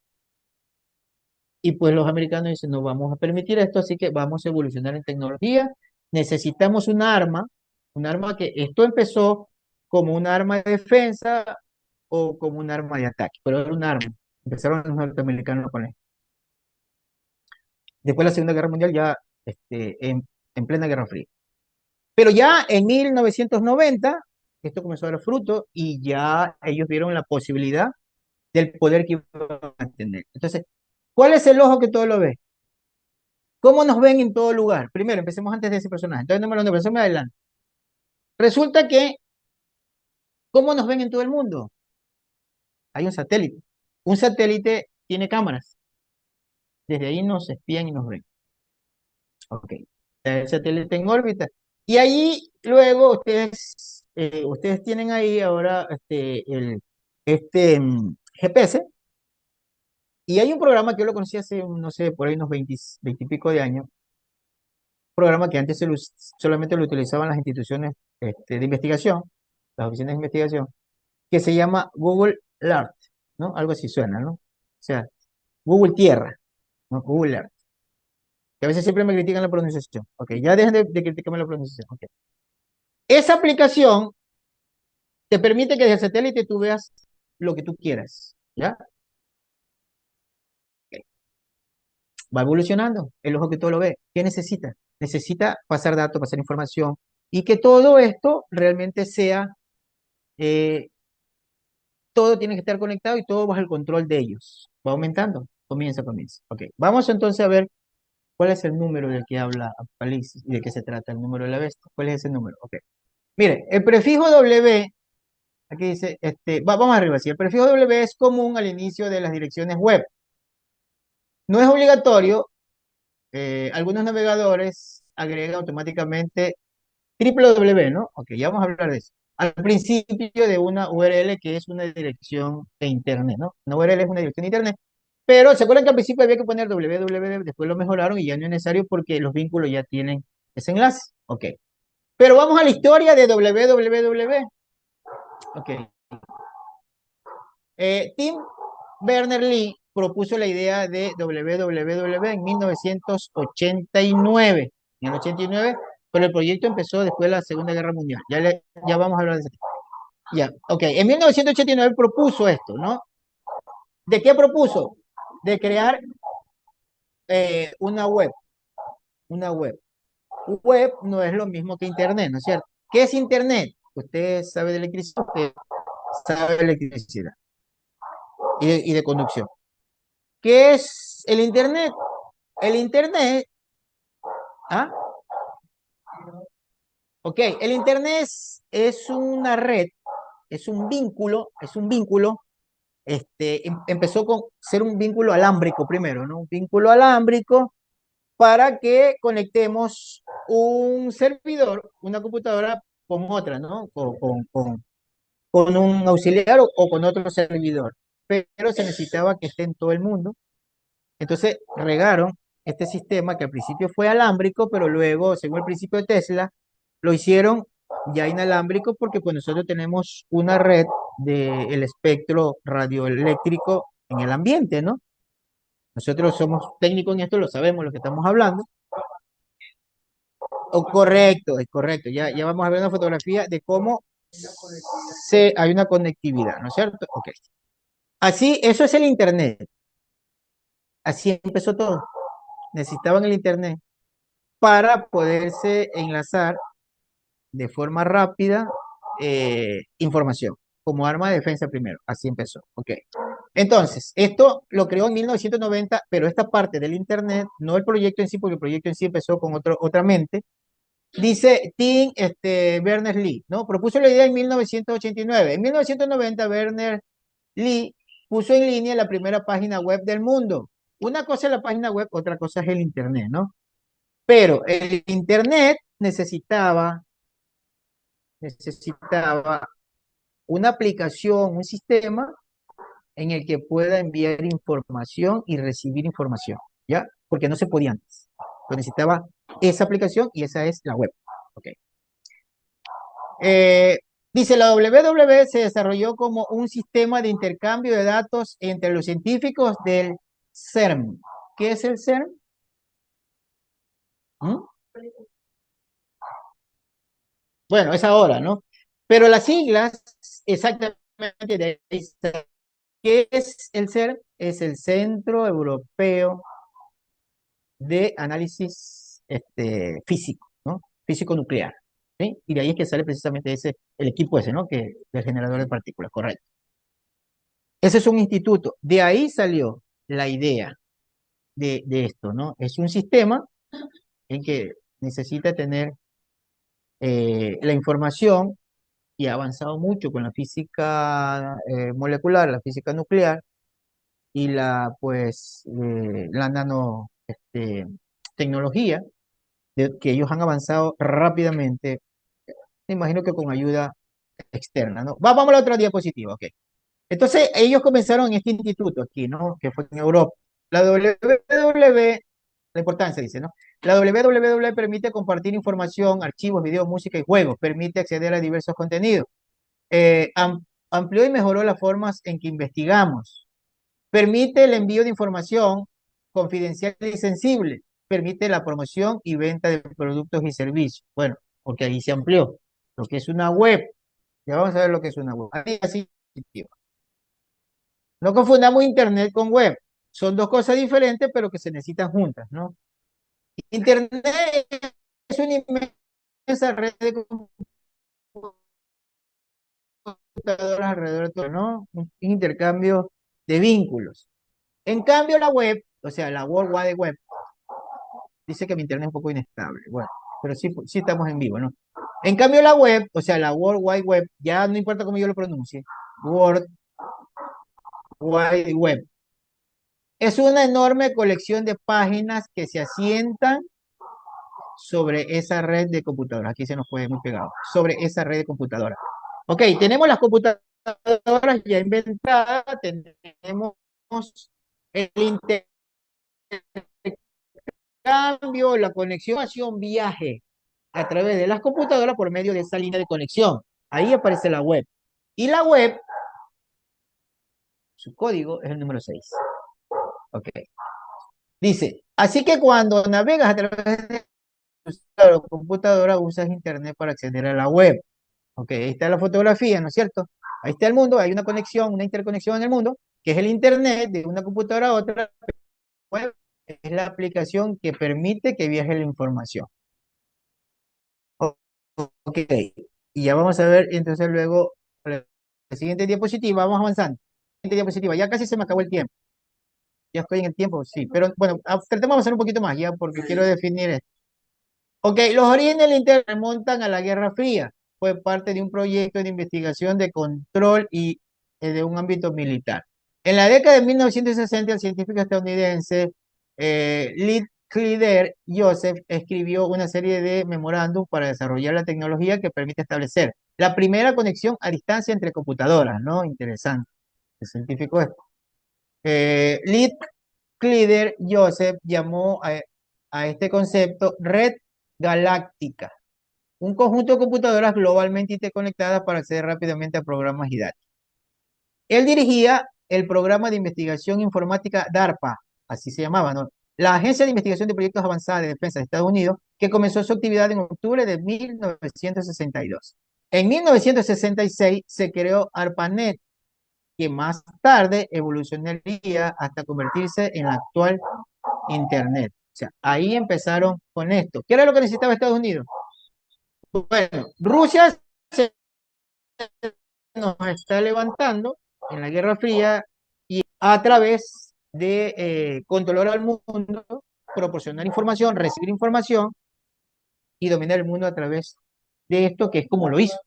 Y pues los americanos dicen, no vamos a permitir esto, así que vamos a evolucionar en tecnología. Necesitamos un arma que esto empezó como un arma de defensa o como un arma de ataque, pero era un arma. Empezaron los norteamericanos con esto. Después de la Segunda Guerra Mundial, ya en plena Guerra Fría. Pero ya en 1990, esto comenzó a dar fruto y ya ellos vieron la posibilidad del poder que iban a tener. Entonces, ¿cuál es el ojo que todo lo ve? ¿Cómo nos ven en todo lugar? Primero, empecemos antes de ese personaje. Entonces, no me lo empecemos adelante. Resulta que, ¿cómo nos ven en todo el mundo? Hay un satélite. Un satélite tiene cámaras. Desde ahí nos espían y nos ven. Ok. El satélite en órbita. Y allí, luego, ustedes tienen ahí ahora GPS. Y hay un programa que yo lo conocí hace, no sé, por ahí unos 20 y pico de años. Programa que antes solamente lo utilizaban las instituciones de investigación, las oficinas de investigación, que se llama Google Earth, ¿no? Algo así suena, ¿no? O sea, Google Tierra, ¿no? Google Earth. Que a veces siempre me critican la pronunciación. Ok, ya dejen de criticarme la pronunciación. Ok. Esa aplicación te permite que desde el satélite tú veas lo que tú quieras, ¿ya? Ok. Va evolucionando, el ojo que todo lo ve. ¿Qué necesita? Necesita pasar datos, pasar información y que todo esto realmente sea eh, todo tiene que estar conectado y todo bajo el control de ellos. Va aumentando. Comienza. Ok, vamos entonces a ver cuál es el número del que habla Apocalipsis y de qué se trata el número de la bestia. ¿Cuál es ese número? Ok. Mire, el prefijo W, aquí dice, vamos arriba, sí, el prefijo W es común al inicio de las direcciones web. No es obligatorio, algunos navegadores agregan automáticamente www, ¿no? Ok, ya vamos a hablar de eso. Al principio de una URL que es una dirección de Internet, ¿no? Una URL es una dirección de Internet. Pero se acuerdan que al principio había que poner www, después lo mejoraron y ya no es necesario porque los vínculos ya tienen ese enlace. Ok. Pero vamos a la historia de www. Ok. Tim Berners-Lee propuso la idea de WWW en 1989. En el 89, pero el proyecto empezó después de la Segunda Guerra Mundial. Ya vamos a hablar de eso. Ya, ok. En 1989 propuso esto, ¿no? ¿De qué propuso? De crear una web. Una web. Web no es lo mismo que Internet, ¿no es cierto? ¿Qué es Internet? Usted sabe de electricidad, usted sabe de electricidad y de conducción. ¿Qué es el Internet? El Internet, ¿ah? Ok, el Internet es una red, es un vínculo, empezó con ser un vínculo alámbrico primero, ¿no? Un vínculo alámbrico para que conectemos un servidor, una computadora con otra, ¿no? Con un auxiliar o con otro servidor. Pero se necesitaba que esté en todo el mundo. Entonces regaron este sistema que al principio fue alámbrico, pero luego, según el principio de Tesla, lo hicieron ya inalámbrico porque pues nosotros tenemos una red del espectro radioeléctrico en el ambiente, ¿no? Nosotros somos técnicos en esto, lo sabemos lo que estamos hablando. Correcto, es correcto. Ya vamos a ver una fotografía de cómo hay una conectividad, ¿no es cierto? Ok. Así, eso es el Internet. Así empezó todo. Necesitaban el Internet para poderse enlazar de forma rápida información, como arma de defensa primero. Así empezó. Ok. Entonces, esto lo creó en 1990, pero esta parte del Internet, no el proyecto en sí, porque el proyecto en sí empezó con otra mente. Dice Tim Berners-Lee, ¿no? Propuso la idea en 1989. En 1990, Berners-Lee puso en línea la primera página web del mundo. Una cosa es la página web, otra cosa es el Internet, ¿no? Pero el Internet necesitaba una aplicación, un sistema en el que pueda enviar información y recibir información, ¿ya? Porque no se podía antes. Pues necesitaba esa aplicación y esa es la web. Ok. Eh, Dice, la WWW se desarrolló como un sistema de intercambio de datos entre los científicos del CERN. ¿Qué es el CERN? ¿Mm? Bueno, es ahora, ¿no? Pero las siglas, exactamente de ahí está. ¿Qué es el CERN? Es el Centro Europeo de Análisis Físico, ¿no? Físico nuclear. ¿Sí? Y de ahí es que sale precisamente el equipo ese, ¿no? Del generador de partículas, correcto. Ese es un instituto. De ahí salió la idea de esto, ¿no? Es un sistema en que necesita tener la información y ha avanzado mucho con la física molecular, la física nuclear y la nano tecnología, que ellos han avanzado rápidamente, me imagino que con ayuda externa, ¿no? Vamos a la otra diapositiva, ok. Entonces, ellos comenzaron en este instituto aquí, ¿no? Que fue en Europa. La WWW, la importancia dice, ¿no? La WWW permite compartir información, archivos, videos, música y juegos, permite acceder a diversos contenidos. Amplió y mejoró las formas en que investigamos, permite el envío de información confidencial y sensible, permite la promoción y venta de productos y servicios. Bueno, porque ahí se amplió lo que es una web. Ya vamos a ver lo que es una web. Así, no confundamos Internet con web. Son dos cosas diferentes, pero que se necesitan juntas, ¿no? Internet es una inmensa red de computadoras alrededor de todo, ¿no? Un intercambio de vínculos. En cambio, la web, o sea, la World Wide Web, dice que mi internet es un poco inestable. Bueno, pero sí estamos en vivo, ¿no? En cambio, la web, o sea, la World Wide Web, ya no importa cómo yo lo pronuncie, World Wide Web, es una enorme colección de páginas que se asientan sobre esa red de computadoras. Aquí se nos fue muy pegado. Sobre esa red de computadoras. Ok, tenemos las computadoras ya inventadas, tenemos el intercambio, la conexión, viaje a través de las computadoras por medio de esa línea de conexión. Ahí aparece la web. Y la web, su código es el número 6. Ok. Dice, así que cuando navegas a través de tu computadora, usas internet para acceder a la web. Ok, ahí está la fotografía, ¿no es cierto? Ahí está el mundo, hay una conexión, una interconexión en el mundo, que es el internet de una computadora a otra. Web es la aplicación que permite que viaje la información. O- Ok, y ya vamos a ver, entonces luego, la siguiente diapositiva, vamos avanzando. Siguiente diapositiva, ya casi se me acabó el tiempo. Ya estoy en el tiempo, sí, pero bueno, tratemos de avanzar un poquito más, ya, porque quiero definir esto. Ok, los orígenes del Internet remontan a la Guerra Fría. Fue parte de un proyecto de investigación de control y de un ámbito militar. En la década de 1960, el científico estadounidense Lee Clyder Joseph escribió una serie de memorándum para desarrollar la tecnología que permite establecer la primera conexión a distancia entre computadoras, ¿no? Interesante. El científico es. Lee Clyder Joseph llamó a este concepto red galáctica, un conjunto de computadoras globalmente interconectadas para acceder rápidamente a programas y datos. Él dirigía el programa de investigación informática DARPA, así se llamaba, ¿no? La Agencia de Investigación de Proyectos Avanzados de Defensa de Estados Unidos, que comenzó su actividad en octubre de 1962. En 1966 se creó ARPANET, que más tarde evolucionaría hasta convertirse en la actual Internet. O sea, ahí empezaron con esto. ¿Qué era lo que necesitaba Estados Unidos? Bueno, Rusia se nos está levantando en la Guerra Fría y a través de controlar al mundo, proporcionar información, recibir información y dominar el mundo a través de esto, que es como lo hizo,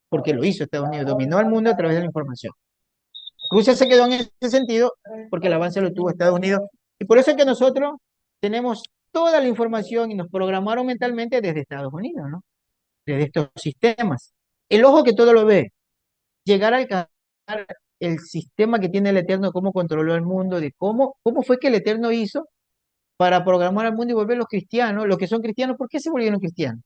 porque lo hizo Estados Unidos, dominó al mundo a través de la información. Rusia se quedó en ese sentido porque el avance lo tuvo Estados Unidos y por eso es que nosotros tenemos toda la información y nos programaron mentalmente desde Estados Unidos, ¿no? Desde estos sistemas. El ojo que todo lo ve, llegar a alcanzar el sistema que tiene el Eterno, cómo controló el mundo, de cómo fue que el Eterno hizo para programar al mundo y volver los cristianos, los que son cristianos, ¿por qué se volvieron cristianos?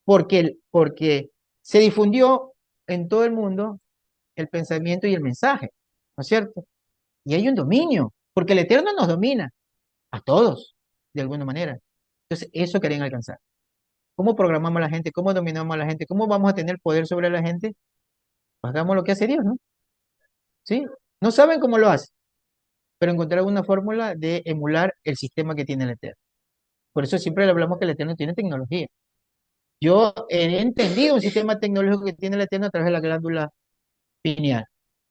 Porque se difundió en todo el mundo el pensamiento y el mensaje, ¿no es cierto? Y hay un dominio, porque el Eterno nos domina a todos, de alguna manera. Entonces, eso querían alcanzar. ¿Cómo programamos a la gente? ¿Cómo dominamos a la gente? ¿Cómo vamos a tener poder sobre la gente? Pues hagamos lo que hace Dios, ¿no? ¿Sí? No saben cómo lo hace, pero encontrar una fórmula de emular el sistema que tiene el Eterno. Por eso siempre le hablamos que el Eterno tiene tecnología. Yo he entendido un sistema tecnológico que tiene el Eterno a través de la glándula pineal,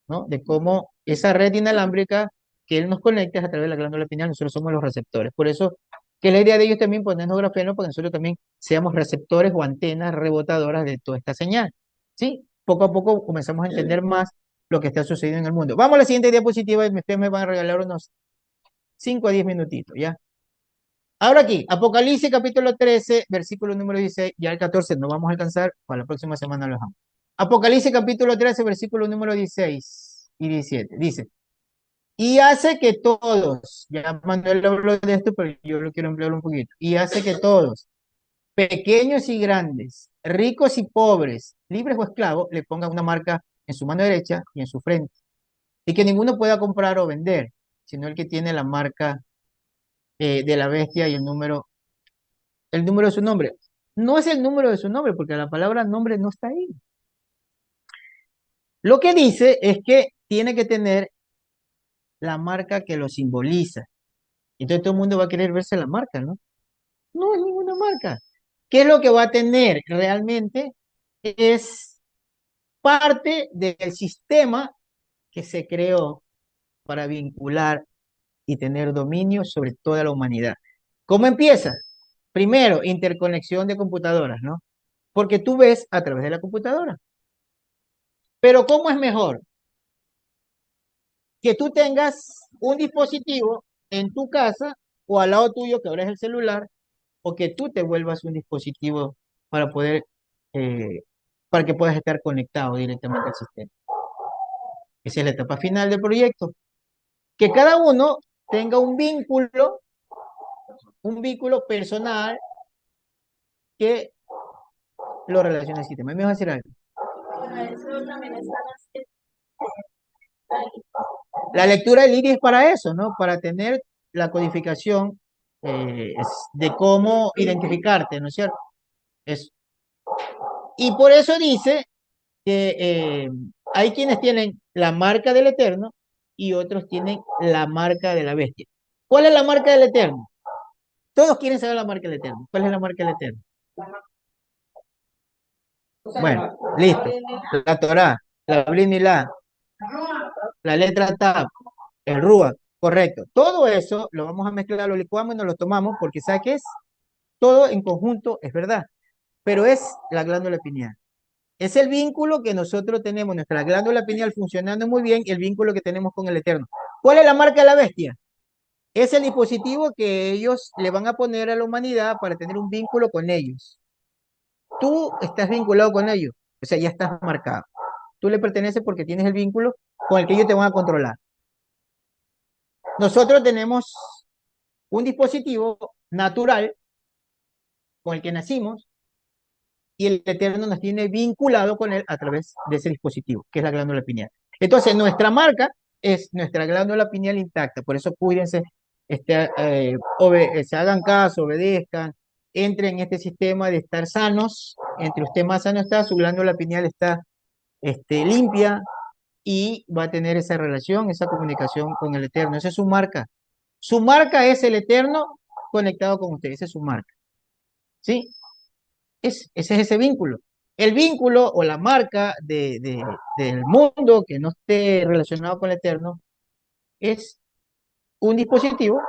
¿no? De cómo esa red inalámbrica que Él nos conecta es a través de la glándula pineal, nosotros somos los receptores. Por eso que la idea de ellos también ponernos grafeno, para que nosotros también seamos receptores o antenas rebotadoras de toda esta señal. ¿Sí? Poco a poco comenzamos a entender más lo que está sucediendo en el mundo. Vamos a la siguiente diapositiva y ustedes me van a regalar unos 5 a 10 minutitos, ¿ya? Ahora aquí, Apocalipsis capítulo 13, versículo número 16, ya el 14 no vamos a alcanzar, para la próxima semana lo dejamos. Apocalipsis capítulo 13, versículo número 16 y 17, dice, y hace que todos, ya Manuel habló de esto, pero yo lo quiero emplear un poquito, y hace que todos, pequeños y grandes, ricos y pobres, libres o esclavos, le pongan una marca en su mano derecha y en su frente, y que ninguno pueda comprar o vender, sino el que tiene la marca de la bestia y el número de su nombre. No es el número de su nombre, porque la palabra nombre no está ahí. Lo que dice es que tiene que tener la marca que lo simboliza. Entonces todo el mundo va a querer verse la marca, ¿no? No es ninguna marca. ¿Qué es lo que va a tener realmente? Es parte del sistema que se creó para vincular y tener dominio sobre toda la humanidad. ¿Cómo empieza? Primero, interconexión de computadoras, ¿no? Porque tú ves a través de la computadora. Pero ¿cómo es mejor? Que tú tengas un dispositivo en tu casa o al lado tuyo que ahora es el celular, o que tú te vuelvas un dispositivo para poder, eh, para que puedas estar conectado directamente al sistema. Esa es la etapa final del proyecto. Que cada uno tenga un vínculo personal que lo relacione al sistema. Me vas a decir algo. La lectura del iris es para eso, ¿no? Para tener la codificación de cómo identificarte, ¿no es cierto? Eso. Y por eso dice que hay quienes tienen la marca del Eterno y otros tienen la marca de la bestia. ¿Cuál es la marca del Eterno? Todos quieren saber la marca del Eterno. ¿Cuál es la marca del Eterno? Bueno, listo. La Torá, la Brit Milá, la letra Tab, el Rúa, correcto. Todo eso lo vamos a mezclar, lo licuamos y nos lo tomamos porque ¿sabe qué es? Todo en conjunto es verdad, pero es la glándula pineal. Es el vínculo que nosotros tenemos, nuestra glándula pineal funcionando muy bien, el vínculo que tenemos con el Eterno. ¿Cuál es la marca de la bestia? Es el dispositivo que ellos le van a poner a la humanidad para tener un vínculo con ellos. Tú estás vinculado con ellos, o sea, ya estás marcado. Tú le perteneces porque tienes el vínculo con el que ellos te van a controlar. Nosotros tenemos un dispositivo natural con el que nacimos y el Eterno nos tiene vinculado con él a través de ese dispositivo, que es la glándula pineal. Entonces, nuestra marca es nuestra glándula pineal intacta, por eso cuídense, se hagan caso, obedezcan, entren en este sistema de estar sanos, entre usted más sano está, su glándula pineal está limpia y va a tener esa relación, esa comunicación con el Eterno, esa es su marca. Su marca es el Eterno conectado con usted, esa es su marca, ¿sí? Ese es ese vínculo. El vínculo o la marca del mundo que no esté relacionado con el Eterno es un dispositivo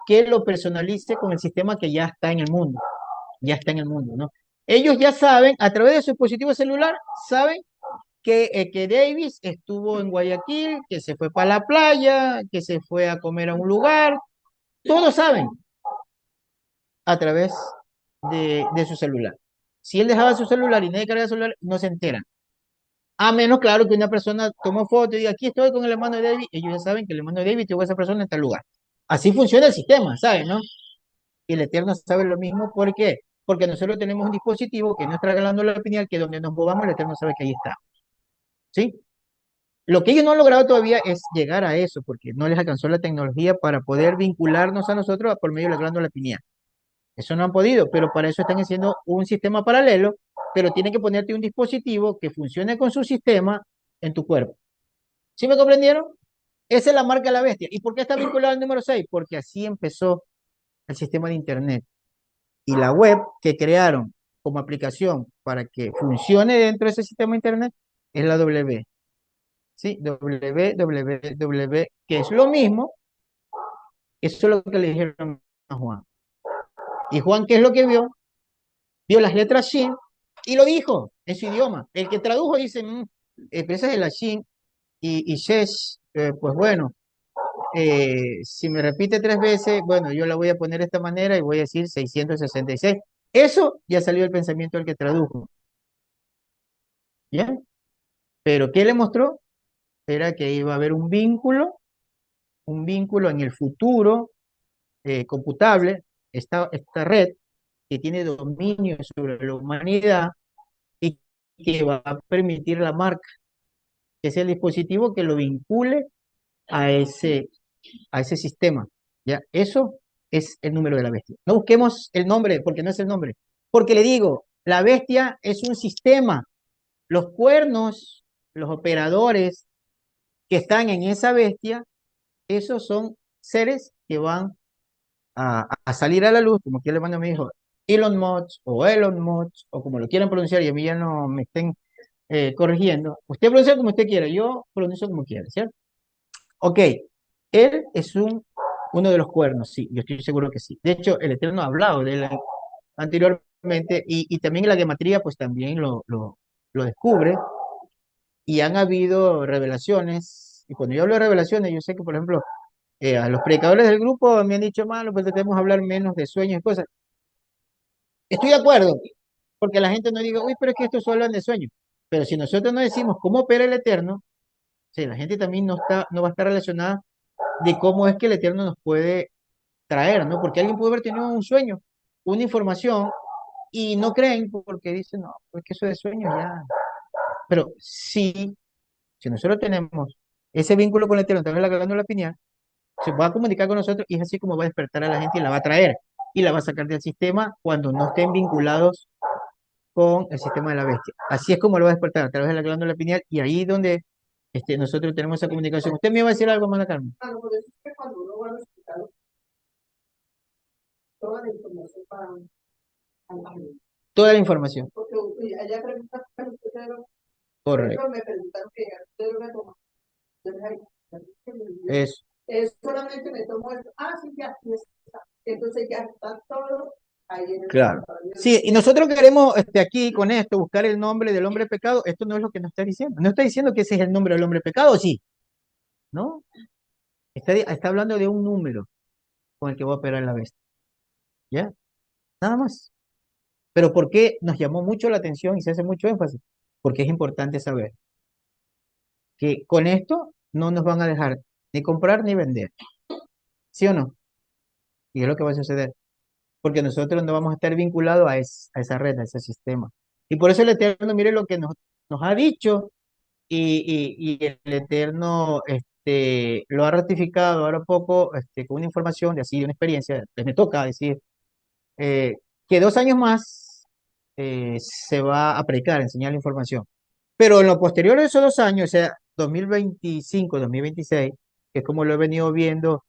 que lo personalice con el sistema que ya está en el mundo, ya está en el mundo, ¿no? Ellos ya saben, a través de su dispositivo celular, saben que Davis estuvo en Guayaquil, que se fue para la playa, que se fue a comer a un lugar, todos saben a través de su celular. Si él dejaba su celular y nadie cargaba el celular, no se enteran. A menos, claro, que una persona tomó foto y diga, aquí estoy con el hermano de David, ellos ya saben que el hermano de David tuvo a esa persona en tal lugar. Así funciona el sistema, ¿saben, no? Y el Eterno sabe lo mismo, ¿por qué? Porque nosotros tenemos un dispositivo que no está glándula pineal, que donde nos movamos, el Eterno sabe que ahí está, ¿sí? Lo que ellos no han logrado todavía es llegar a eso, porque no les alcanzó la tecnología para poder vincularnos a nosotros por medio de la glándula pineal. Eso no han podido, pero para eso están haciendo un sistema paralelo, pero tienen que ponerte un dispositivo que funcione con su sistema en tu cuerpo. ¿Sí me comprendieron? Esa es la marca de la bestia. ¿Y por qué está vinculado al número 6? Porque así empezó el sistema de Internet. Y la web que crearon como aplicación para que funcione dentro de ese sistema de Internet es la W. ¿Sí? www, que es lo mismo, eso es lo que le dijeron a Juan. ¿Y Juan qué es lo que vio? Vio las letras Shin y lo dijo en su idioma. El que tradujo dice, esa es la Shin y Shesh, pues bueno, si me repite 3 veces, bueno, yo la voy a poner de esta manera y voy a decir 666. Eso ya salió del pensamiento del que tradujo. ¿Ya? Pero ¿qué le mostró? Era que iba a haber un vínculo en el futuro computable, esta red que tiene dominio sobre la humanidad y que va a permitir la marca, que es el dispositivo que lo vincule a ese sistema. ¿Ya? Eso es el número de la bestia. No busquemos el nombre, porque no es el nombre. Porque le digo, la bestia es un sistema. Los cuernos, los operadores que están en esa bestia, esos son seres que van a salir a la luz, como quien le manda me dijo, Elon Musk, o como lo quieran pronunciar, y a mí ya no me estén corrigiendo. Usted pronuncia como usted quiera, yo pronuncio como quiera, ¿cierto? Ok, él es uno de los cuernos, sí, yo estoy seguro que sí. De hecho, el Eterno ha hablado de él anteriormente y también la gematría pues también lo descubre y han habido revelaciones. Y cuando yo hablo de revelaciones, yo sé que, por ejemplo, a los predicadores del grupo me han dicho, malo, pues debemos hablar menos de sueños y cosas. Estoy de acuerdo, porque la gente no diga, uy, pero es que estos solo hablan de sueños. Pero si nosotros no decimos cómo opera el Eterno, sí, la gente también no va a estar relacionada de cómo es que el Eterno nos puede traer, ¿no? Porque alguien puede haber tenido un sueño, una información, y no creen porque dicen, no, pues que eso de sueño ya. Pero si nosotros tenemos ese vínculo con el Eterno a través de la glándula pineal, se va a comunicar con nosotros y es así como va a despertar a la gente y la va a traer y la va a sacar del sistema cuando no estén vinculados con el sistema de la bestia. Así es como lo va a despertar a través de la glándula pineal y ahí donde nosotros tenemos esa comunicación. Usted me iba a decir algo, Manda Carmen. Claro, por eso es que cuando uno va al hospital, toda la información para la gente. Toda la información. Porque allá preguntan, pero Correcto. me preguntaron que usted lo toma. Eso. Es solamente me tomo esto. Ah, sí, ya está. Entonces ya está todo ahí en el Claro. laboratorio. Sí, y nosotros queremos aquí con esto buscar el nombre del hombre pecado. Esto no es lo que nos está diciendo. No está diciendo que ese es el nombre del hombre pecado, sí. ¿No? Está hablando de un número con el que va a operar la bestia. ¿Ya? Nada más. Pero ¿por qué nos llamó mucho la atención y se hace mucho énfasis? Porque es importante saber que con esto no nos van a dejar ni comprar ni vender. ¿Sí o no? Y es lo que va a suceder. Porque nosotros no vamos a estar vinculados a esa red, a ese sistema. Y por eso el Eterno, mire lo que nos ha dicho y el Eterno lo ha ratificado ahora poco con una información de así, de una experiencia. Me toca decir que 2 años más se va a predicar, a enseñar la información. Pero en lo posterior de esos 2 años, o sea, 2025, 2026, que es como lo he venido viendo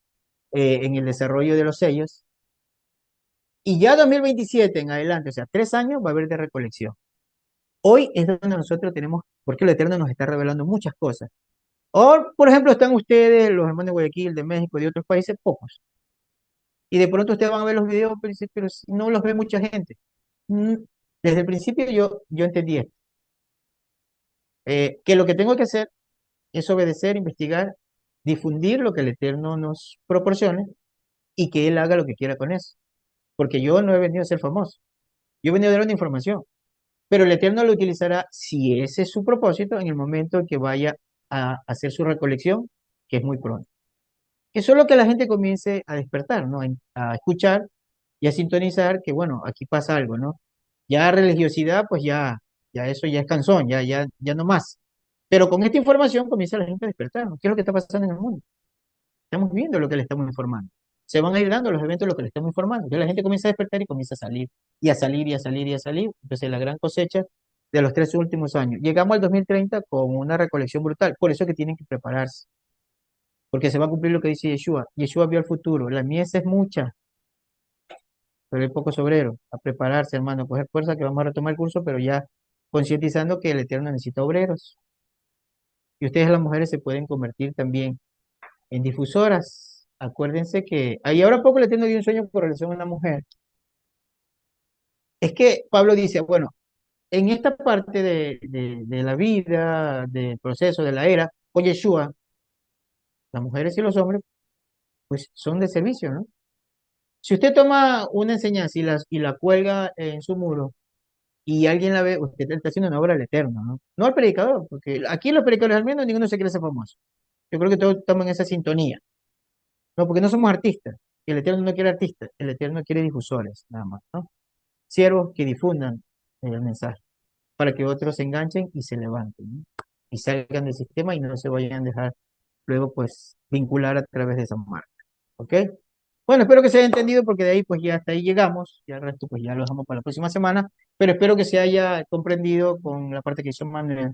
en el desarrollo de los sellos, y ya 2027 en adelante, o sea, 3 años va a haber de recolección. Hoy es donde nosotros tenemos, porque el Eterno nos está revelando muchas cosas. O, por ejemplo, están ustedes, los hermanos de Guayaquil, de México, de otros países, pocos. Y de pronto ustedes van a ver los videos, pero, pero si no los ve mucha gente. Mm, Desde el principio yo entendí esto, que lo que tengo que hacer es obedecer, investigar, difundir lo que el Eterno nos proporcione y que Él haga lo que quiera con eso. Porque yo no he venido a ser famoso, yo he venido a dar una información, pero el Eterno lo utilizará si ese es su propósito en el momento en que vaya a hacer su recolección, que es muy pronto. Que solo que la gente comience a despertar, ¿no? A escuchar y a sintonizar que, bueno, aquí pasa algo, ¿no? Ya religiosidad, pues ya eso ya es cansón, ya no más. Pero con esta información comienza la gente a despertar, ¿no? ¿Qué es lo que está pasando en el mundo? Estamos viendo lo que le estamos informando. Se van a ir dando los eventos lo que le estamos informando. Entonces la gente comienza a despertar y comienza a salir, y a salir, y a salir, y a salir. Entonces la gran cosecha de los 3 últimos años. Llegamos al 2030 con una recolección brutal. Por eso es que tienen que prepararse, porque se va a cumplir lo que dice Yeshua. Yeshua vio el futuro. La mies es mucha, pero hay pocos obreros. A prepararse, hermano, a coger fuerza que vamos a retomar el curso, pero ya concientizando que el Eterno necesita obreros. Y ustedes las mujeres se pueden convertir también en difusoras. Acuérdense que ahí ahora poco le tengo un sueño con relación a una mujer. Es que Pablo dice, bueno, en esta parte de la vida, del proceso, de la era, con Yeshua, las mujeres y los hombres, pues son de servicio, ¿no? Si usted toma una enseñanza y la cuelga en su muro y alguien la ve, usted está haciendo una obra al Eterno, ¿no? No al predicador, porque aquí los predicadores al menos ninguno se quiere ser famoso. Yo creo que todos toman esa sintonía. No, porque no somos artistas. El Eterno no quiere artistas, el Eterno quiere difusores, nada más, ¿no? Siervos que difundan el mensaje para que otros se enganchen y se levanten, ¿no? Y salgan del sistema y no se vayan a dejar luego, pues, vincular a través de esa marca. ¿Ok? Bueno, espero que se haya entendido porque de ahí, pues, ya hasta ahí llegamos. Ya el resto, pues, ya lo dejamos para la próxima semana. Pero espero que se haya comprendido con la parte que hizo Manuel.